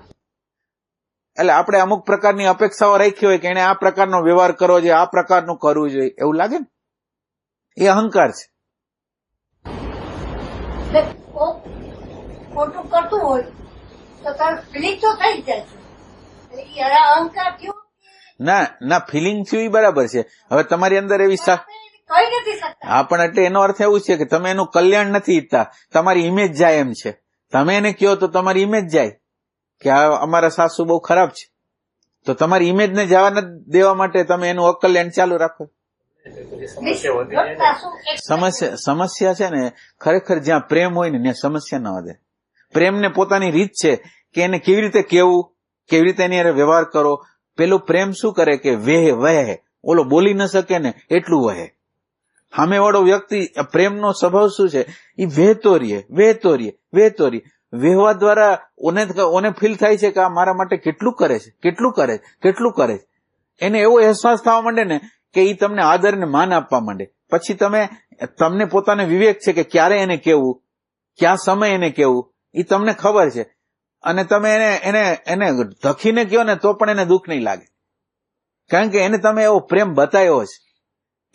એટલે આપણે અમુક પ્રકારની અપેક્ષાઓ રાખી હોય કે એને આ પ્રકારનો વ્યવહાર કરવો જોઈએ, આ પ્રકારનું કરવું જોઈએ, એવું લાગે ને, એ અહંકાર છે. ખોટું કરતું હોય તો તારું ફિલિંગ તો થઈ જાય છે, અહંકાર થયો. ના, ફિલિંગ થયું એ બરાબર છે. હવે તમારી અંદર એવી કહી નથી શકતા. હા, પણ એટલે એનો અર્થ એવું છે કે તમે એનું કલ્યાણ નથી ઈચ્છતા, તમારી ઇમેજ જાય એમ છે. તમે એને કહો તો તમારી ઇમેજ જાય કે આ અમારા સાસુ બહુ ખરાબ છે, તો તમારી ઇમેજ ને જવા ન દેવા માટે તમે એનું અકલ્યાણ ચાલુ રાખો. સમસ્યા છે ને ખરેખર જ્યાં પ્રેમ હોય ને ત્યાં સમસ્યા ન વધે. પ્રેમને પોતાની રીત છે કે એને કેવી રીતે કેવું, કેવી રીતે એની હારે વ્યવહાર કરો. પેલું પ્રેમ શું કરે કે વહે, ઓલો બોલી ન શકે ને એટલું વહે. સામે વાળો વ્યક્તિ પ્રેમનો સ્વભાવ શું છે, એ વહેતો રહીએ. વહેવા દ્વારા ઓને ફીલ થાય છે કે આ મારા માટે કેટલું કરે છે. એને એવો અહેસાસ થવા માંડે ને કે એ તમને આદર ને માન આપવા માંડે. પછી તમને પોતાને વિવેક છે કે ક્યારે એને કેવું, ક્યાં સમય એને કેવું, એ તમને ખબર છે. અને તમે એને ધખીને કહો ને તો પણ એને દુઃખ નહીં લાગે, કારણ કે એને તમે એવો પ્રેમ બતાવ્યો છે.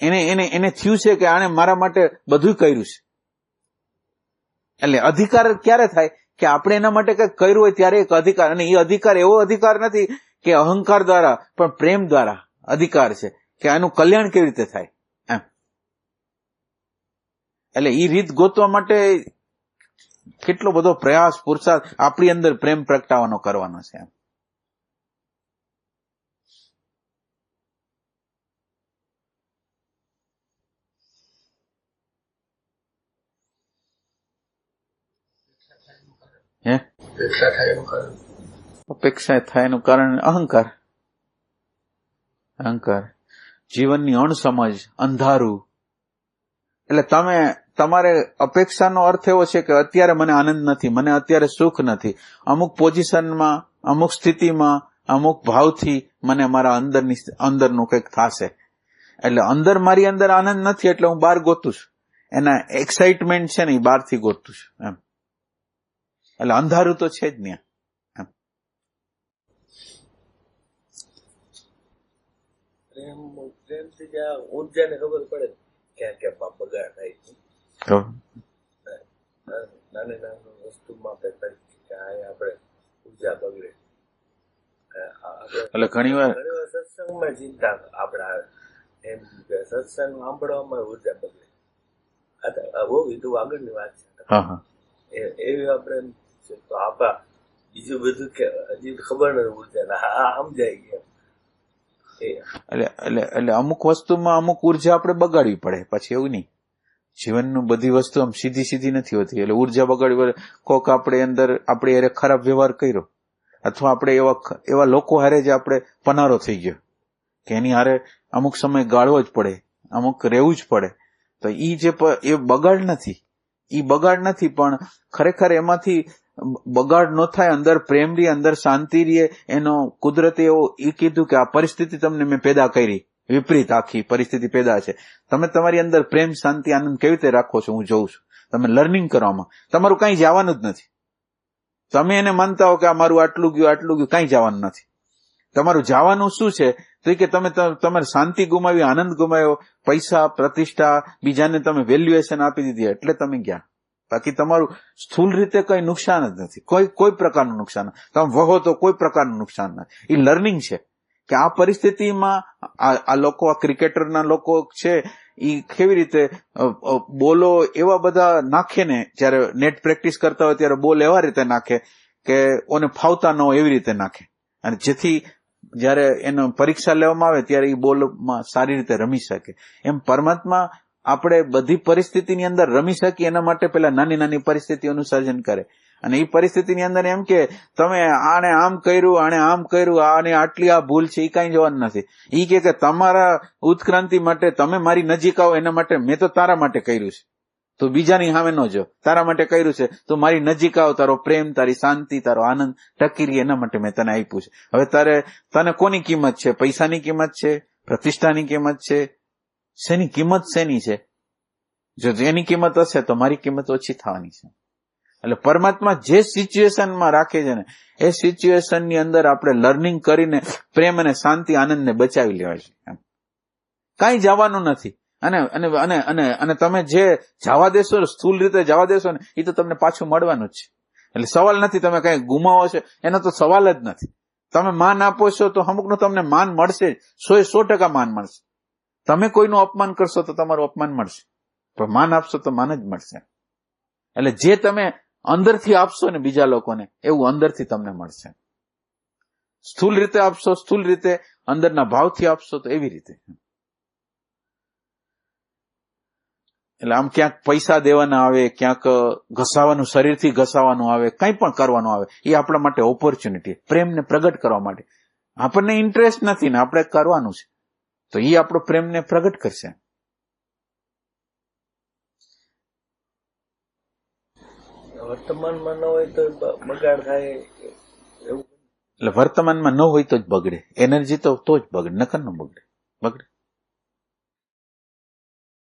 એને થયું છે કે આણે મારા માટે બધું કર્યું છે. એટલે અધિકાર ક્યારે થાય કે આપણે એના માટે કંઈક કર્યું હોય ત્યારે એક અધિકાર, અને એ અધિકાર એવો અધિકાર નથી કે અહંકાર દ્વારા, પણ પ્રેમ દ્વારા અધિકાર છે કે આનું કલ્યાણ કેવી રીતે થાય એમ. એટલે એ રીત ગોતવા માટે કેટલો બધો પ્રયાસ, પુરુષાર્થ આપણી અંદર પ્રેમ પ્રગટાવવાનો કરવાનો છે એમ. અપેક્ષા થાય એનું કારણ અહંકાર, જીવનની અણસમજ, અંધારું. એટલે તમારે અપેક્ષાનો અર્થ એવો છે કે અત્યારે મને આનંદ નથી, મને અત્યારે સુખ નથી, અમુક પોઝિશનમાં, અમુક સ્થિતિમાં, અમુક ભાવથી મને મારા અંદરનું કંઈક થશે. એટલે મારી અંદર આનંદ નથી એટલે હું બહાર ગોતું છું, એના એક્સાઇટમેન્ટ છે ને એ બહારથી ગોતું છું એમ. એટલે અંધારું તો છે જ નહીં એમ. પ્રેમથી જ્યાં ઊર્જાને ખબર પડે ક્યાં ક્યાં બગાડ થાય છે. નાની વસ્તુમાં આપણે ઉર્જા બગડે. એટલે ઘણી વાર સત્સંગમાં ચિંતા આપણે આવે એમ કે સત્સંગ સાંભળવામાં ઉર્જા બગડે. આ બહુ બીજું આગળની વાત છે. એવી આપણે તો આપા બીજું બધું કે હજી ખબર નથી ઉર્જા સમજાય ગયા. એટલે અમુક વસ્તુમાં અમુક ઉર્જા આપણે બગાડવી પડે, પછી એવું નહીં. જીવનનું બધી વસ્તુ આમ સીધી નથી હોતી. એટલે ઉર્જા બગાડવી પડે. કોક આપણે અંદર આપણી હારે ખરાબ વ્યવહાર કર્યો, અથવા આપણે એવા લોકો હારે જે આપણે પનારો થઈ ગયો કે એની હારે અમુક સમય ગાળવો જ પડે, અમુક રહેવું જ પડે, તો એ બગાડ નથી, પણ ખરેખર એમાંથી બગાડ ન થાય, અંદર પ્રેમ રહે, અંદર શાંતિ રહે. એનો કુદરતે એવો એ કીધું કે આ પરિસ્થિતિ તમને મેં પેદા કરી, વિપરીત આખી પરિસ્થિતિ પેદા છે. તમે તમારી અંદર પ્રેમ, શાંતિ, આનંદ કેવી રીતે રાખો છો હું જોઉં છું. તમે લર્નિંગ કરવામાં તમારું કઈ જવાનું જ નથી. તમે એને માનતા હો કે આ મારું આટલું ગયું, કઈ જવાનું નથી. તમારું જવાનું શું છે તો કે તમે તમારી શાંતિ ગુમાવી, આનંદ ગુમાવ્યો, પૈસા, પ્રતિષ્ઠા, બીજાને તમે વેલ્યુએશન આપી દીધી એટલે તમે ગયા. બાકી તમારું સ્થૂળ રીતે કઈ નુકસાન જ નથી, કોઈ પ્રકારનું નુકસાન. તમે વહો તો કોઈ પ્રકારનું નુકસાન નથી. એ લર્નિંગ છે કે આ પરિસ્થિતિમાં આ લોકો, આ ક્રિકેટરના લોકો છે, એ કેવી રીતે બોલો એવા બધા નાખે ને, જયારે નેટ પ્રેક્ટિસ કરતા હોય ત્યારે બોલ એવા રીતે નાખે કે ઓને ફાવતા ન હોય એવી રીતે નાખે, અને જેથી જયારે એનો પરીક્ષા લેવામાં આવે ત્યારે એ બોલમાં સારી રીતે રમી શકે. એમ પરમાત્મા આપણે બધી પરિસ્થિતિની અંદર રમી શકીએ એના માટે પેલા નાની નાની પરિસ્થિતિઓનું સર્જન કરે. અને એ પરિસ્થિતિની અંદર એમ કે તમે આને આમ કર્યું, આને આમ કર્યું, આને આટલી આ ભૂલ છે, એ કઈ જોવાનું નથી. એ કે તમારા ઉત્ક્રાંતિ માટે તમે મારી નજીક આવો એના માટે મેં તો તારા માટે કર્યું છે, તો બીજાની સામે ન જો, તારા માટે કર્યું છે, તો મારી નજીક આવો, તારો પ્રેમ, તારી શાંતિ, તારો આનંદ ટકી રહે એના માટે મેં તને આપ્યું છે. હવે તને કોની કિંમત છે? પૈસાની કિંમત છે? પ્રતિષ્ઠાની કિંમત છે? શેની કિંમત શેની છે? જો એની કિંમત હશે તો મારી કિંમત ઓછી થવાની છે. એટલે પરમાત્મા જે સિચ્યુએશનમાં રાખે છે ને એ સિચ્યુએશનની અંદર આપણે લર્નિંગ કરીને પ્રેમ અને શાંતિ આનંદને બચાવી લેવાય છે. કાંઈ જવાનું નથી. અને અને અને અને અને તમે જે જવા દેશો, સ્થૂળ રીતે જવા દેશો ને, એ તો તમને પાછું મળવાનું જ છે. એટલે સવાલ નથી તમે કઈ ગુમાવો છો એનો તો સવાલ જ નથી. તમે માન આપો છો તો અમુકનું તમને માન મળશે, 100% માન મળશે. તમે કોઈનું અપમાન કરશો તો તમારું અપમાન મળશે, પણ માન આપશો તો માન જ મળશે. એટલે જે તમે અંદરથી આપશો ને બીજા લોકોને, એવું અંદરથી તમને મળશે. સ્થૂળ રીતે આપશો, સ્થૂળ રીતે અંદરના ભાવથી આપશો તો એવી રીતે. એટલે આમ ક્યાંક પૈસા દેવાના આવે, ક્યાંક ઘસાવાનું, શરીરથી ઘસાવાનું આવે, કંઈ પણ કરવાનું આવે, એ આપણા માટે ઓપોર્ચ્યુનિટી, પ્રેમને પ્રગટ કરવા માટે. આપણને ઇન્ટરેસ્ટ નથી ને આપણે કરવાનું છે, તો એ આપણો પ્રેમને પ્રગટ કરશે. વર્તમાનમાં ન હોય તો બગાડ થાય એવું. એટલે વર્તમાનમાં ન હોય તો જ બગડે, એનર્જી તો જ બગડે, નકર ન બગડે.